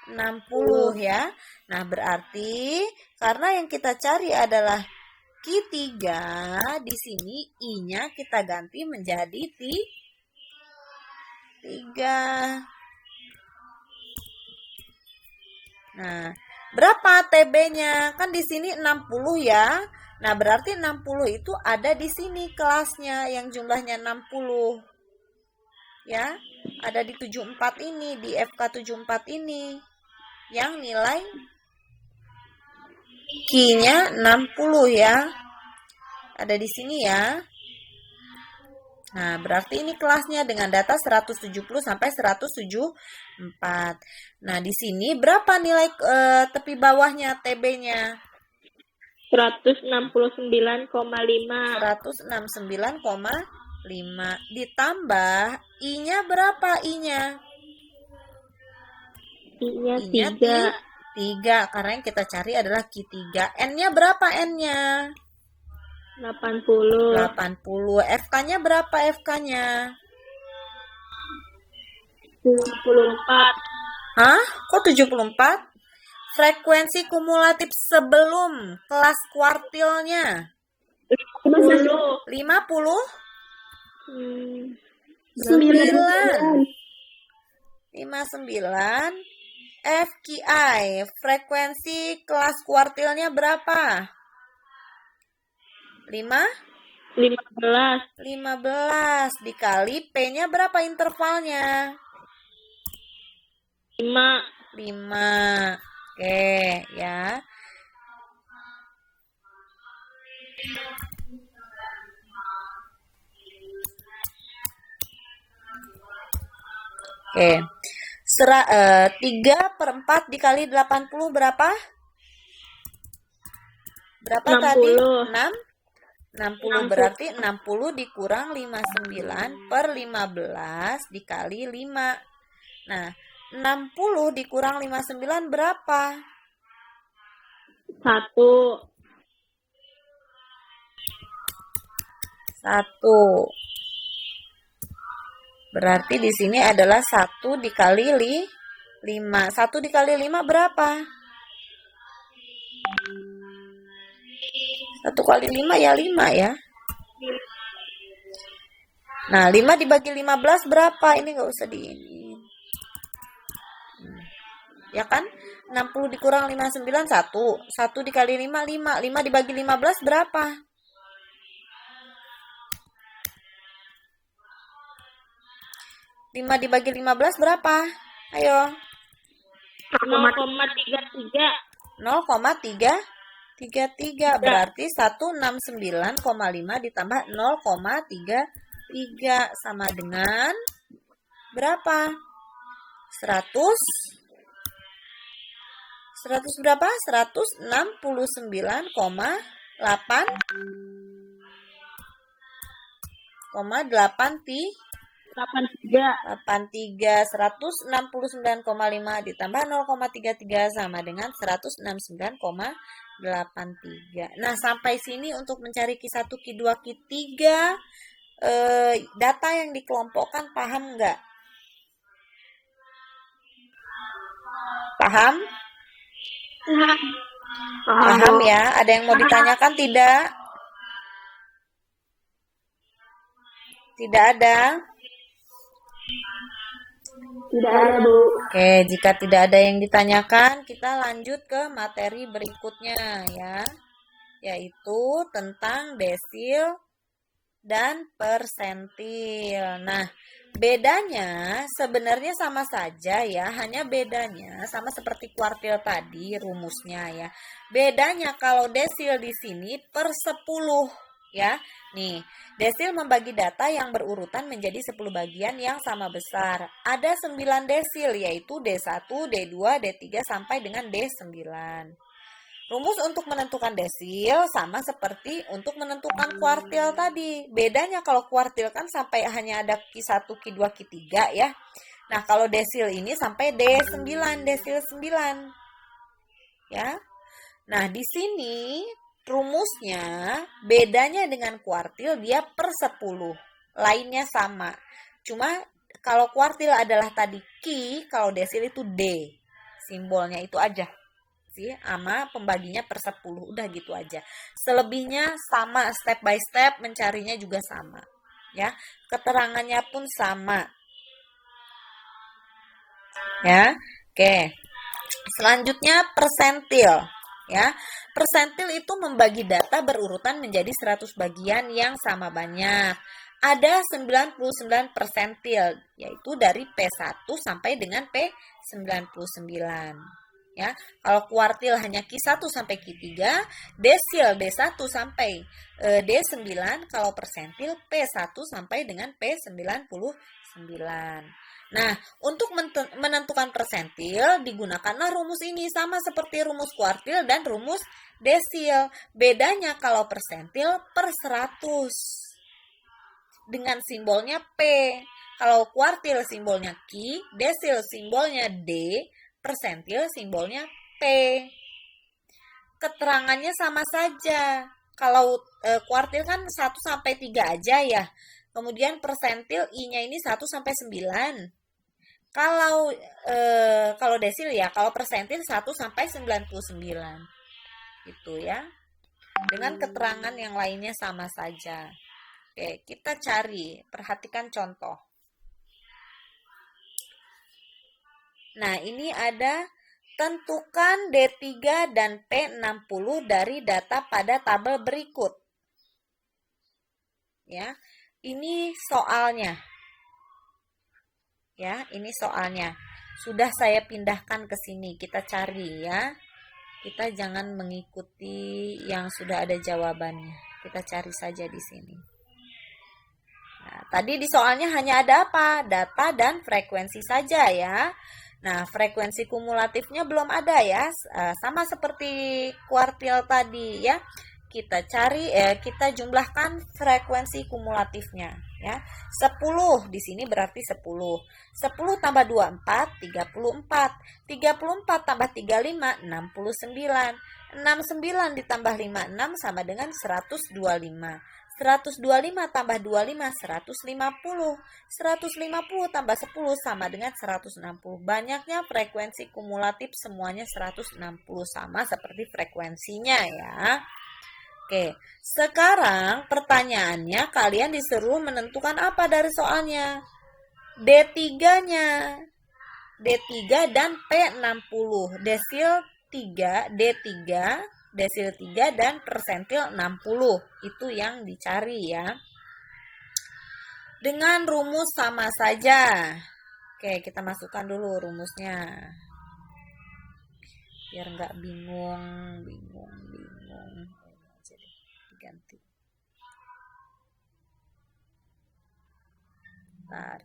60 ya. Nah, berarti karena yang kita cari adalah Q3, di sini I-nya kita ganti menjadi 3. Nah, berapa TB-nya? Kan di sini 60 ya. Nah, berarti 60 itu ada di sini kelasnya yang jumlahnya 60. Ya, ada di 74 ini, di FK 74 ini. Yang nilai Q-nya 60 ya. Ada di sini ya. Nah, berarti ini kelasnya dengan data 170 sampai 174. Nah, di sini berapa nilai tepi bawahnya TB-nya? 169,5. 169,5 ditambah I-nya berapa I-nya? I-nya 3 karena yang kita cari adalah Q3. N-nya berapa N-nya? 80. FK-nya berapa FK-nya? 74. Hah? Kok 74? Frekuensi kumulatif sebelum kelas kuartilnya 50. 50? 9. 59. FQI, frekuensi kelas kuartilnya berapa? 15. 15 dikali P-nya berapa intervalnya? 5. 5. Oke, ya. Oke. 3/4 dikali 80 berapa? Berapa 60. tadi? 60 berarti 60 dikurang 59/15 dikali 5. Nah, 60 dikurang 59 berapa? 1. 1. Berarti di sini adalah 1 dikali 5. 1 dikali 5 berapa? 1 kali 5 ya 5 ya. Nah, 5 dibagi 15 berapa? Ini nggak usah di ini. Ya kan? 60 dikurang 59, 1. 1 dikali 5, 5. 5 dibagi 15 berapa? Lima dibagi 15 berapa? Ayo. 0,33. 0,33. Berarti 169,5 ditambah 0,33 sama dengan berapa? 100 berapa? 169,83 169,5 ditambah 0,33 sama dengan 169,83. Nah, sampai sini untuk mencari Q1, Q2, Q3 data yang dikelompokkan paham nggak? Paham? Paham ya? Ada yang mau ditanyakan tidak? Tidak ada? Tidak ada, Bu. Oke, jika tidak ada yang ditanyakan, kita lanjut ke materi berikutnya ya, yaitu tentang desil dan persentil. Nah, bedanya sebenarnya sama saja ya, hanya bedanya sama seperti kuartil tadi rumusnya ya. Bedanya kalau desil di sini per 10 ya. Nih, desil membagi data yang berurutan menjadi 10 bagian yang sama besar. Ada 9 desil yaitu D1, D2, D3 sampai dengan D9. Rumus untuk menentukan desil sama seperti untuk menentukan kuartil tadi. Bedanya kalau kuartil kan sampai hanya ada Q1, Q2, Q3 ya. Nah, kalau desil ini sampai D9, desil 9. Ya. Nah, di sini rumusnya bedanya dengan kuartil dia per 10. Lainnya sama. Cuma kalau kuartil adalah tadi Q, kalau desil itu D. Simbolnya itu aja. Sih, sama pembaginya per 10. Udah gitu aja. Selebihnya sama, step by step mencarinya juga sama. Ya, keterangannya pun sama. Ya. Oke. Selanjutnya persentil. Ya, persentil itu membagi data berurutan menjadi 100 bagian yang sama banyak. Ada 99 persentil, yaitu dari P1 sampai dengan P99. Ya, kalau kuartil hanya Q1 sampai Q3, desil D1 sampai D9, kalau persentil P1 sampai dengan P99. Nah, untuk menentukan persentil digunakanlah rumus ini sama seperti rumus kuartil dan rumus desil. Bedanya kalau persentil per 100 dengan simbolnya P. Kalau kuartil simbolnya Q, desil simbolnya D, persentil simbolnya P. Keterangannya sama saja. Kalau kuartil kan 1 sampai 3 aja ya. Kemudian persentil I-nya ini 1 sampai 9. Kalau desil ya, kalau persentil 1 sampai 99. Gitu ya. Dengan keterangan yang lainnya sama saja. Oke, kita cari, perhatikan contoh. Nah, ini ada tentukan D3 dan P60 dari data pada tabel berikut. Ya, ini soalnya. Ya, ini soalnya. Sudah saya pindahkan ke sini, kita cari ya. Kita jangan mengikuti yang sudah ada jawabannya. Kita cari saja di sini. Nah, tadi di soalnya hanya ada apa? Data dan frekuensi saja ya. Nah, frekuensi kumulatifnya belum ada ya. Sama seperti kuartil tadi ya. Kita cari, kita jumlahkan frekuensi kumulatifnya ya. 10 di sini berarti 10. 10 tambah 24, 34. 34 tambah 35, 69. 69 ditambah 56 sama dengan 125. 125 tambah 25, 150. 150 tambah 10 sama dengan 160. Banyaknya frekuensi kumulatif semuanya 160, sama seperti frekuensinya ya. Oke, sekarang pertanyaannya kalian disuruh menentukan apa dari soalnya? D3-nya. D3 dan P60. Desil 3, D3, desil 3 dan persentil 60. Itu yang dicari ya. Dengan rumus sama saja. Oke, kita masukkan dulu rumusnya. Biar nggak bingung. Jadi diganti. Bentar.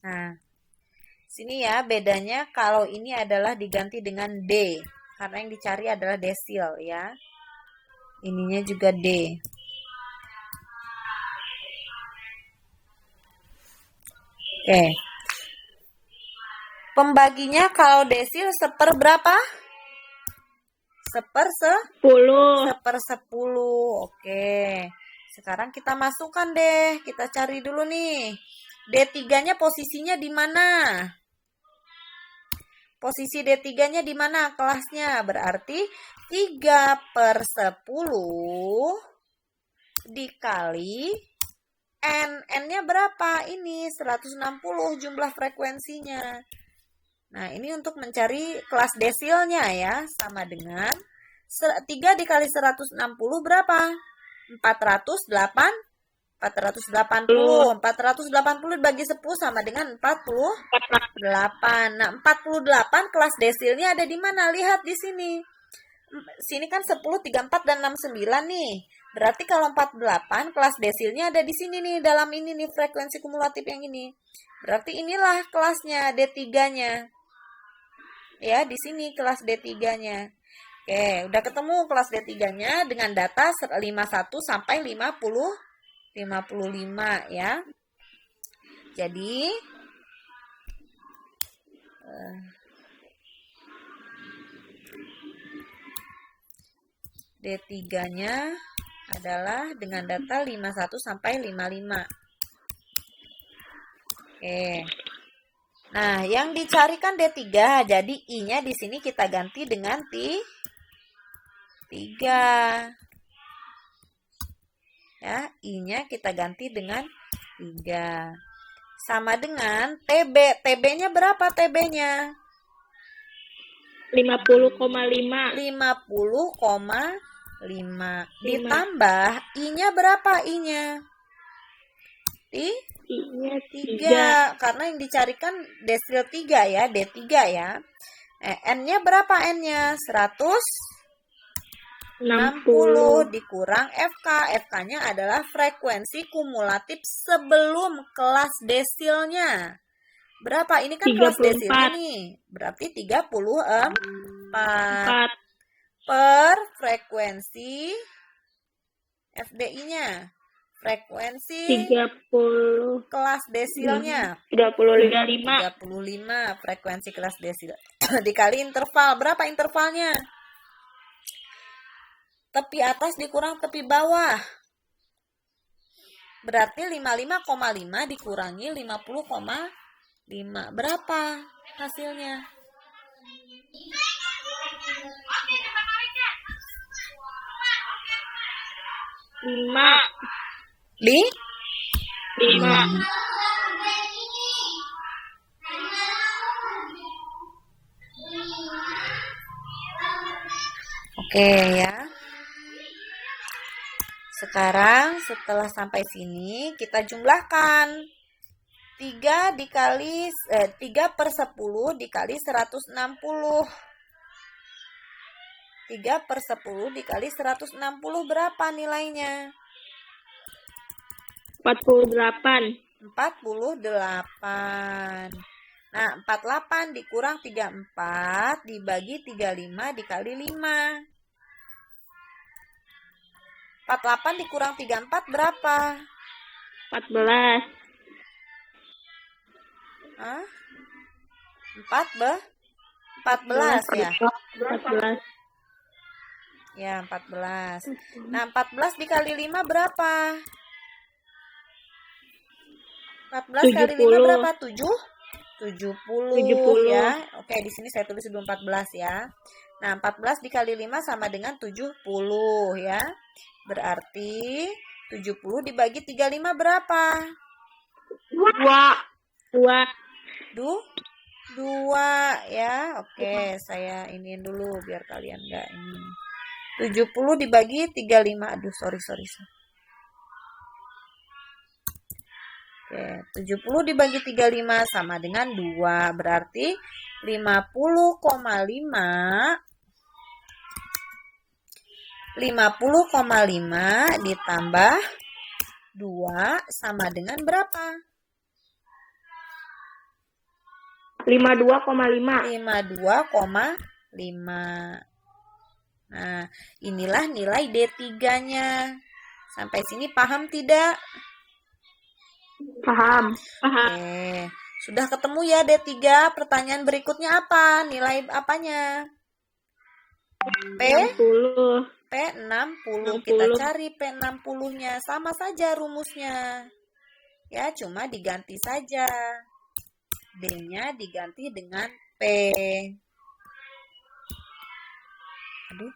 Nah, sini ya bedanya kalau ini adalah diganti dengan D. Karena yang dicari adalah desil ya. Ininya juga D. Oke. Pembaginya kalau desil seper berapa? Seper 10. 10. Oke. Sekarang kita masukkan deh. Kita cari dulu nih. D3-nya posisinya di mana? Posisi D3-nya di mana kelasnya? Berarti 3/10 dikali N. N-nya berapa? Ini 160 jumlah frekuensinya. Nah, ini untuk mencari kelas desilnya ya. Sama dengan 3 dikali 160 berapa? 480. 480 dibagi 10 sama dengan 48. Nah, 48 kelas desilnya ada di mana? Lihat di sini. Sini kan 10, 34 dan 69 nih. Berarti kalau 48 kelas desilnya ada di sini nih, dalam ini nih frekuensi kumulatif yang ini. Berarti inilah kelasnya D3-nya. Ya, di sini kelas D3-nya. Oke, udah ketemu kelas D3-nya dengan data 51 sampai 55 ya. Jadi D3-nya adalah dengan data 51 sampai 55. Oke. Nah, yang dicarikan D3, jadi I-nya di sini kita ganti dengan 3. Ya, I-nya kita ganti dengan 3. Sama dengan TB. TB-nya berapa TB-nya? 50,5. 50,5. Ditambah I-nya berapa I-nya? I-nya 3. Karena yang dicarikan desil 3 ya, D3 ya. N-nya berapa N-nya? 160 dikurang FK. FK-nya adalah frekuensi kumulatif sebelum kelas desilnya. Berapa? Ini kan 34. kelas desilnya nih. Berarti 34 per frekuensi FDI-nya. Frekuensi 30 kelas desilnya. 35 frekuensi kelas desil. Dikali interval. Berapa intervalnya? Tepi atas dikurang tepi bawah. Berarti 55,5 dikurangi 50,5. Berapa hasilnya? 5. Oke ya. Sekarang setelah sampai sini kita jumlahkan 3 dikali 3/10 dikali 160. 3/10 dikali 160 berapa nilainya? 48. 48. Nah, 48 dikurang 34 dibagi 35 dikali 5. 48 dikurang 34 berapa? 14. Hah? 14 ya? 14. Ya, 14. Nah, 14 dikali 5 berapa? 14 kali 5 berapa? 70 ya. Oke, di sini saya tulis dulu 14 ya. Nah, 14 dikali 5 sama dengan 70 ya. Berarti 70 dibagi 35 berapa? 2 ya. Oke, saya iniin dulu biar kalian enggak ini. 70 dibagi 35. Aduh, sorry. Oke, 70 dibagi 35 sama dengan 2. Berarti 50,5 ditambah 2 sama dengan berapa? 52,5. 52,5. Nah, inilah nilai D3-nya. Sampai sini paham tidak? Paham. Oke, sudah ketemu ya D3. Pertanyaan berikutnya apa? Nilai apanya? P60. P60. Kita cari P60-nya. Sama saja rumusnya. Ya, cuma diganti saja. D-nya diganti dengan P. Aduh.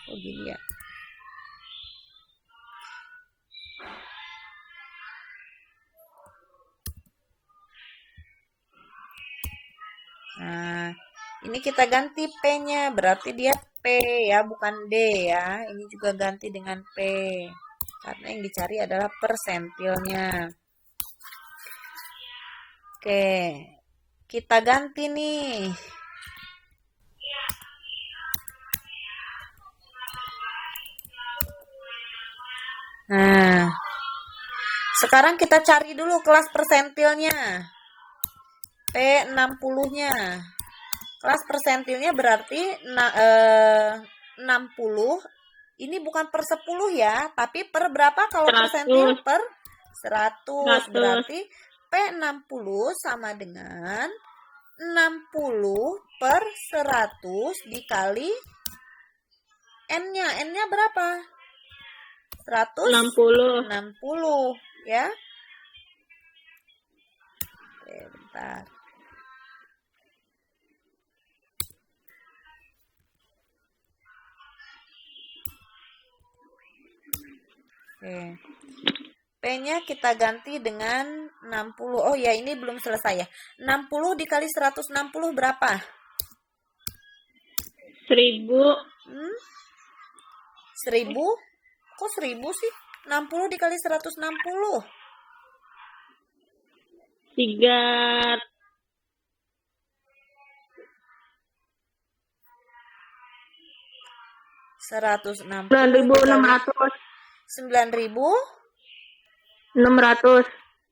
Oh, gini ya. Nah, ini kita ganti P-nya, berarti dia P ya, bukan D ya. Ini juga ganti dengan P. Karena yang dicari adalah persentilnya. Oke, kita ganti nih. Nah, sekarang kita cari dulu kelas persentilnya. P60-nya. Kelas persentilnya berarti 60. Ini bukan per 10 ya, tapi per berapa kalau 100. persentil? Per 100. Berarti P60 sama dengan 60 per 100 dikali N-nya. N-nya berapa? 160 ya. Oke, bentar. Oke. P-nya kita ganti dengan 60. Oh ya, ini belum selesai ya. 60 dikali 160 berapa? 1000. 1000? Kok 1000 sih? 60 dikali 160. 3. 160 9.600. 9.600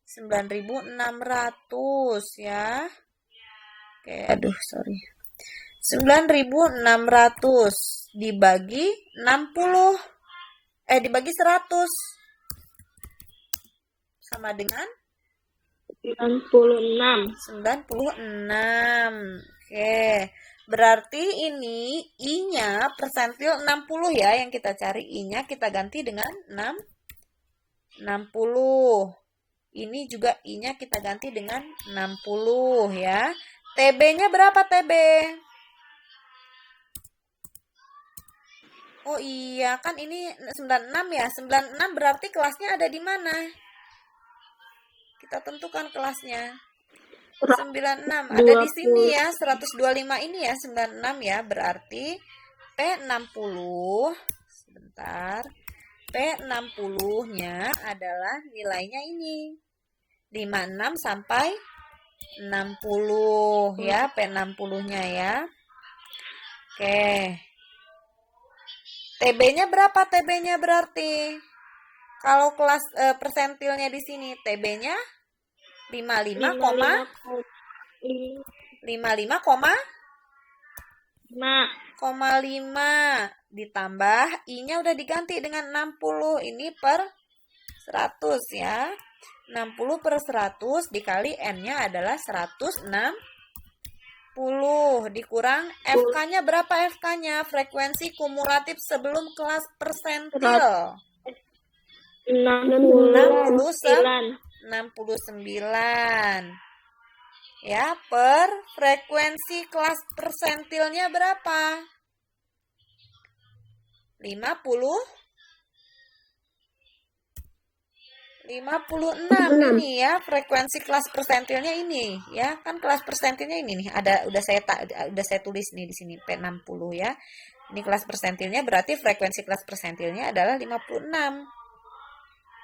600. ya. Oke, aduh, sorry. 9.600 dibagi 60. Dibagi 100. Sama dengan 96. Oke. Berarti ini I-nya persentil 60 ya yang kita cari. I-nya kita ganti dengan 60. Ini juga I-nya kita ganti dengan 60 ya. TB-nya berapa TB? Oh iya, kan ini 96 ya. 96 berarti kelasnya ada di mana? Kita tentukan kelasnya. 96 ada di sini ya. 125 ini ya, 96 ya. Berarti P60. Sebentar. P60-nya adalah nilainya ini. 56 sampai 60 ya, P60-nya ya. Oke. TB-nya berapa? TB-nya berarti kalau kelas persentilnya di sini TB-nya 55, 5 ditambah I-nya udah diganti dengan 60. Ini per 100 ya. 60 per 100 dikali N-nya adalah 160 dikurang FK-nya berapa FK-nya? Frekuensi kumulatif sebelum kelas persentil. 69. Ya, per frekuensi kelas persentilnya berapa? 56 ini ya, frekuensi kelas persentilnya ini ya. Kan kelas persentilnya ini nih, udah saya tulis nih di sini P60 ya. Ini kelas persentilnya berarti frekuensi kelas persentilnya adalah 56.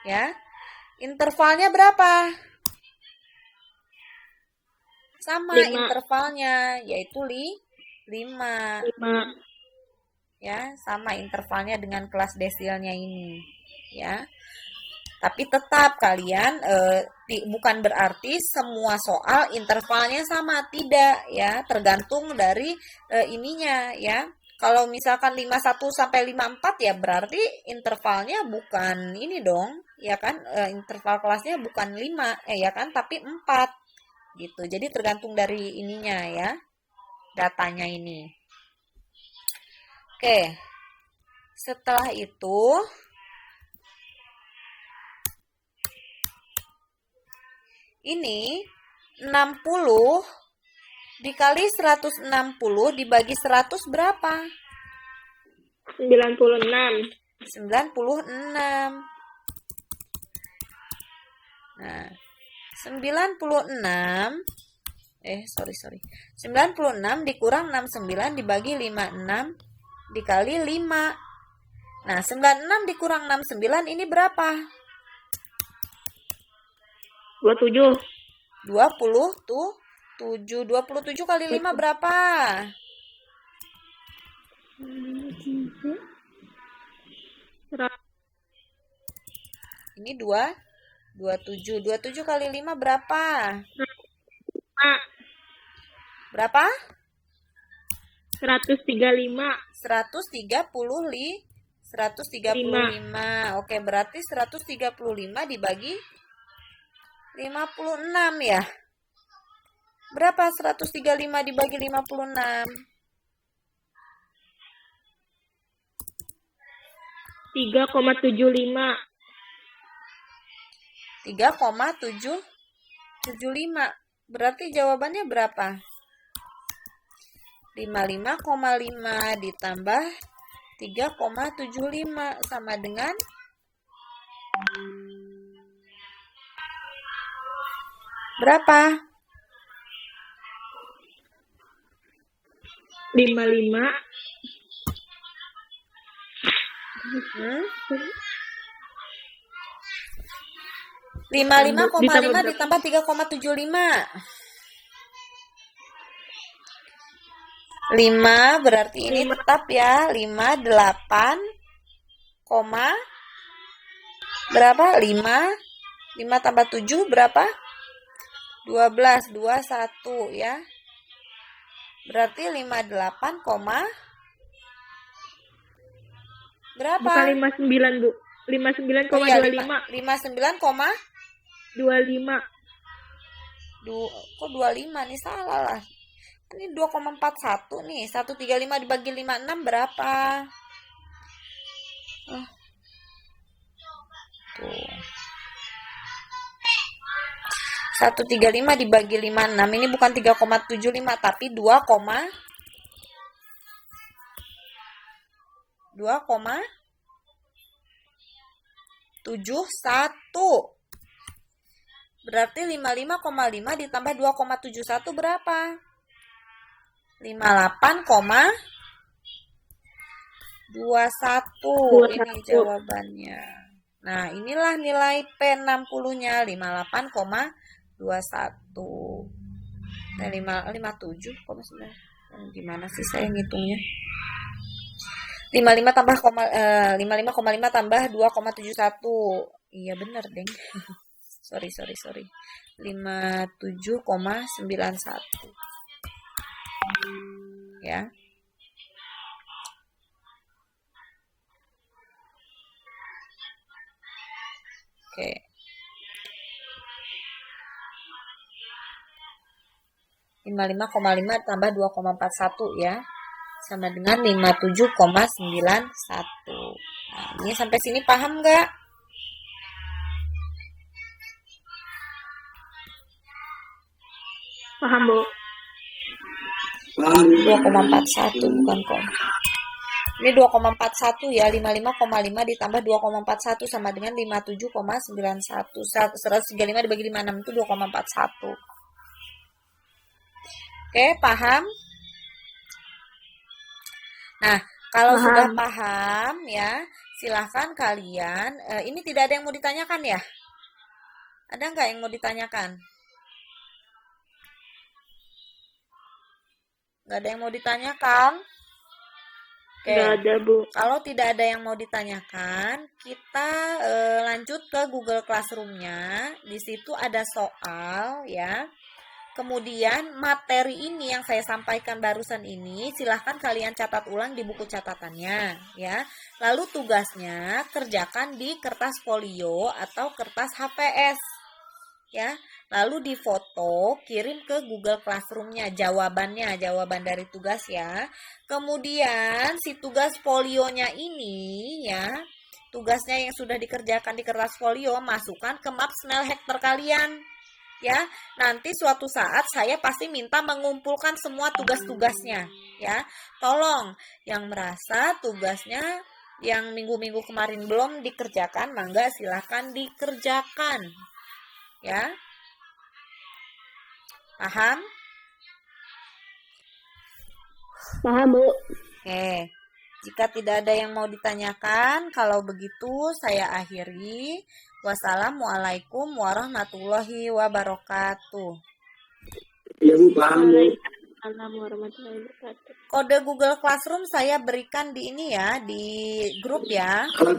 Ya. Intervalnya berapa? Sama 5. intervalnya yaitu 5. Ya, sama intervalnya dengan kelas desilnya ini ya. Tapi tetap kalian bukan berarti semua soal intervalnya sama, tidak ya, tergantung dari ininya ya. Kalau misalkan 51 sampai 54 ya berarti intervalnya bukan ini dong, ya kan? Interval kelasnya bukan 5 ya kan, tapi 4 gitu. Jadi tergantung dari ininya ya, datanya ini. Oke. Setelah itu ini 60 dikali 160 dibagi 100 berapa? 96. 96. Nah, 96 96 dikurang 69 dibagi 56 dikali 5. Nah, 96 dikurang 69 ini berapa? 27. 27 kali 5 berapa? Ini 27 kali 5 berapa? Berapa? 135. 135. Oke, berarti 135 dibagi 56 ya. Berapa 135 dibagi 56? 3,75. 3,75. Berarti jawabannya berapa? 55,5 ditambah 3,75 sama dengan berapa? 55. 55,5 ditambah 3,75. 5 berarti ini tetap ya. 58, berapa? 5 tambah 7 berapa? 12, 21 ya. Berarti 58, berapa? Bukan 59, Bu. 59,25. Oh, iya, 59, 25. Kok 25 nih, salah lah. Ini 2,41 nih. 135 dibagi 56 berapa? Tuh. 135 dibagi 56 ini bukan 3,75 tapi 2,71. Berarti 55,5 ditambah 2,71 berapa? 58,21. Ini jawabannya. Nah, inilah nilai P60-nya 58,21. 57,9. Gimana sih saya ngitungnya? 55 tambah 55,5 tambah 2,71. Iya bener, Deng. Sorry. 57,91. Ya. Oke. Lima koma lima tambah 2,41 ya. Sama dengan 57,91. Nah, ini sampai sini paham nggak? Paham, Bu. Paham. 2,41 bukan kok. Ini 2,41 ya, 55,5 ditambah 2,41 sama dengan 57,91. 135 dibagi 56 itu 2,41. Oke, paham? Nah, kalau Paham. sudah paham ya, silahkan kalian. Ini tidak ada yang mau ditanyakan ya? Ada nggak yang mau ditanyakan? Nggak ada yang mau ditanyakan? Oke. Nggak ada, Bu. Kalau tidak ada yang mau ditanyakan, kita lanjut ke Google Classroom-nya. Di situ ada soal ya. Kemudian materi ini yang saya sampaikan barusan ini silahkan kalian catat ulang di buku catatannya ya. Lalu tugasnya kerjakan di kertas folio atau kertas HPS ya. Lalu difoto, kirim ke Google Classroom-nya jawaban dari tugas ya. Kemudian si tugas folionya ini ya, tugasnya yang sudah dikerjakan di kertas folio masukkan ke map Snail Hacker kalian. Ya, nanti suatu saat saya pasti minta mengumpulkan semua tugas-tugasnya ya. Tolong yang merasa tugasnya yang minggu-minggu kemarin belum dikerjakan, mangga silahkan dikerjakan. Ya. Paham? Paham, Bu. Oke. Jika tidak ada yang mau ditanyakan, kalau begitu saya akhiri. Wassalamualaikum warahmatullahi wabarakatuh. Iya Bu, paham Bu. Waalaikumsalam warahmatullahi wabarakatuh. Kode Google Classroom saya berikan di ini ya, di grup ya. Kalau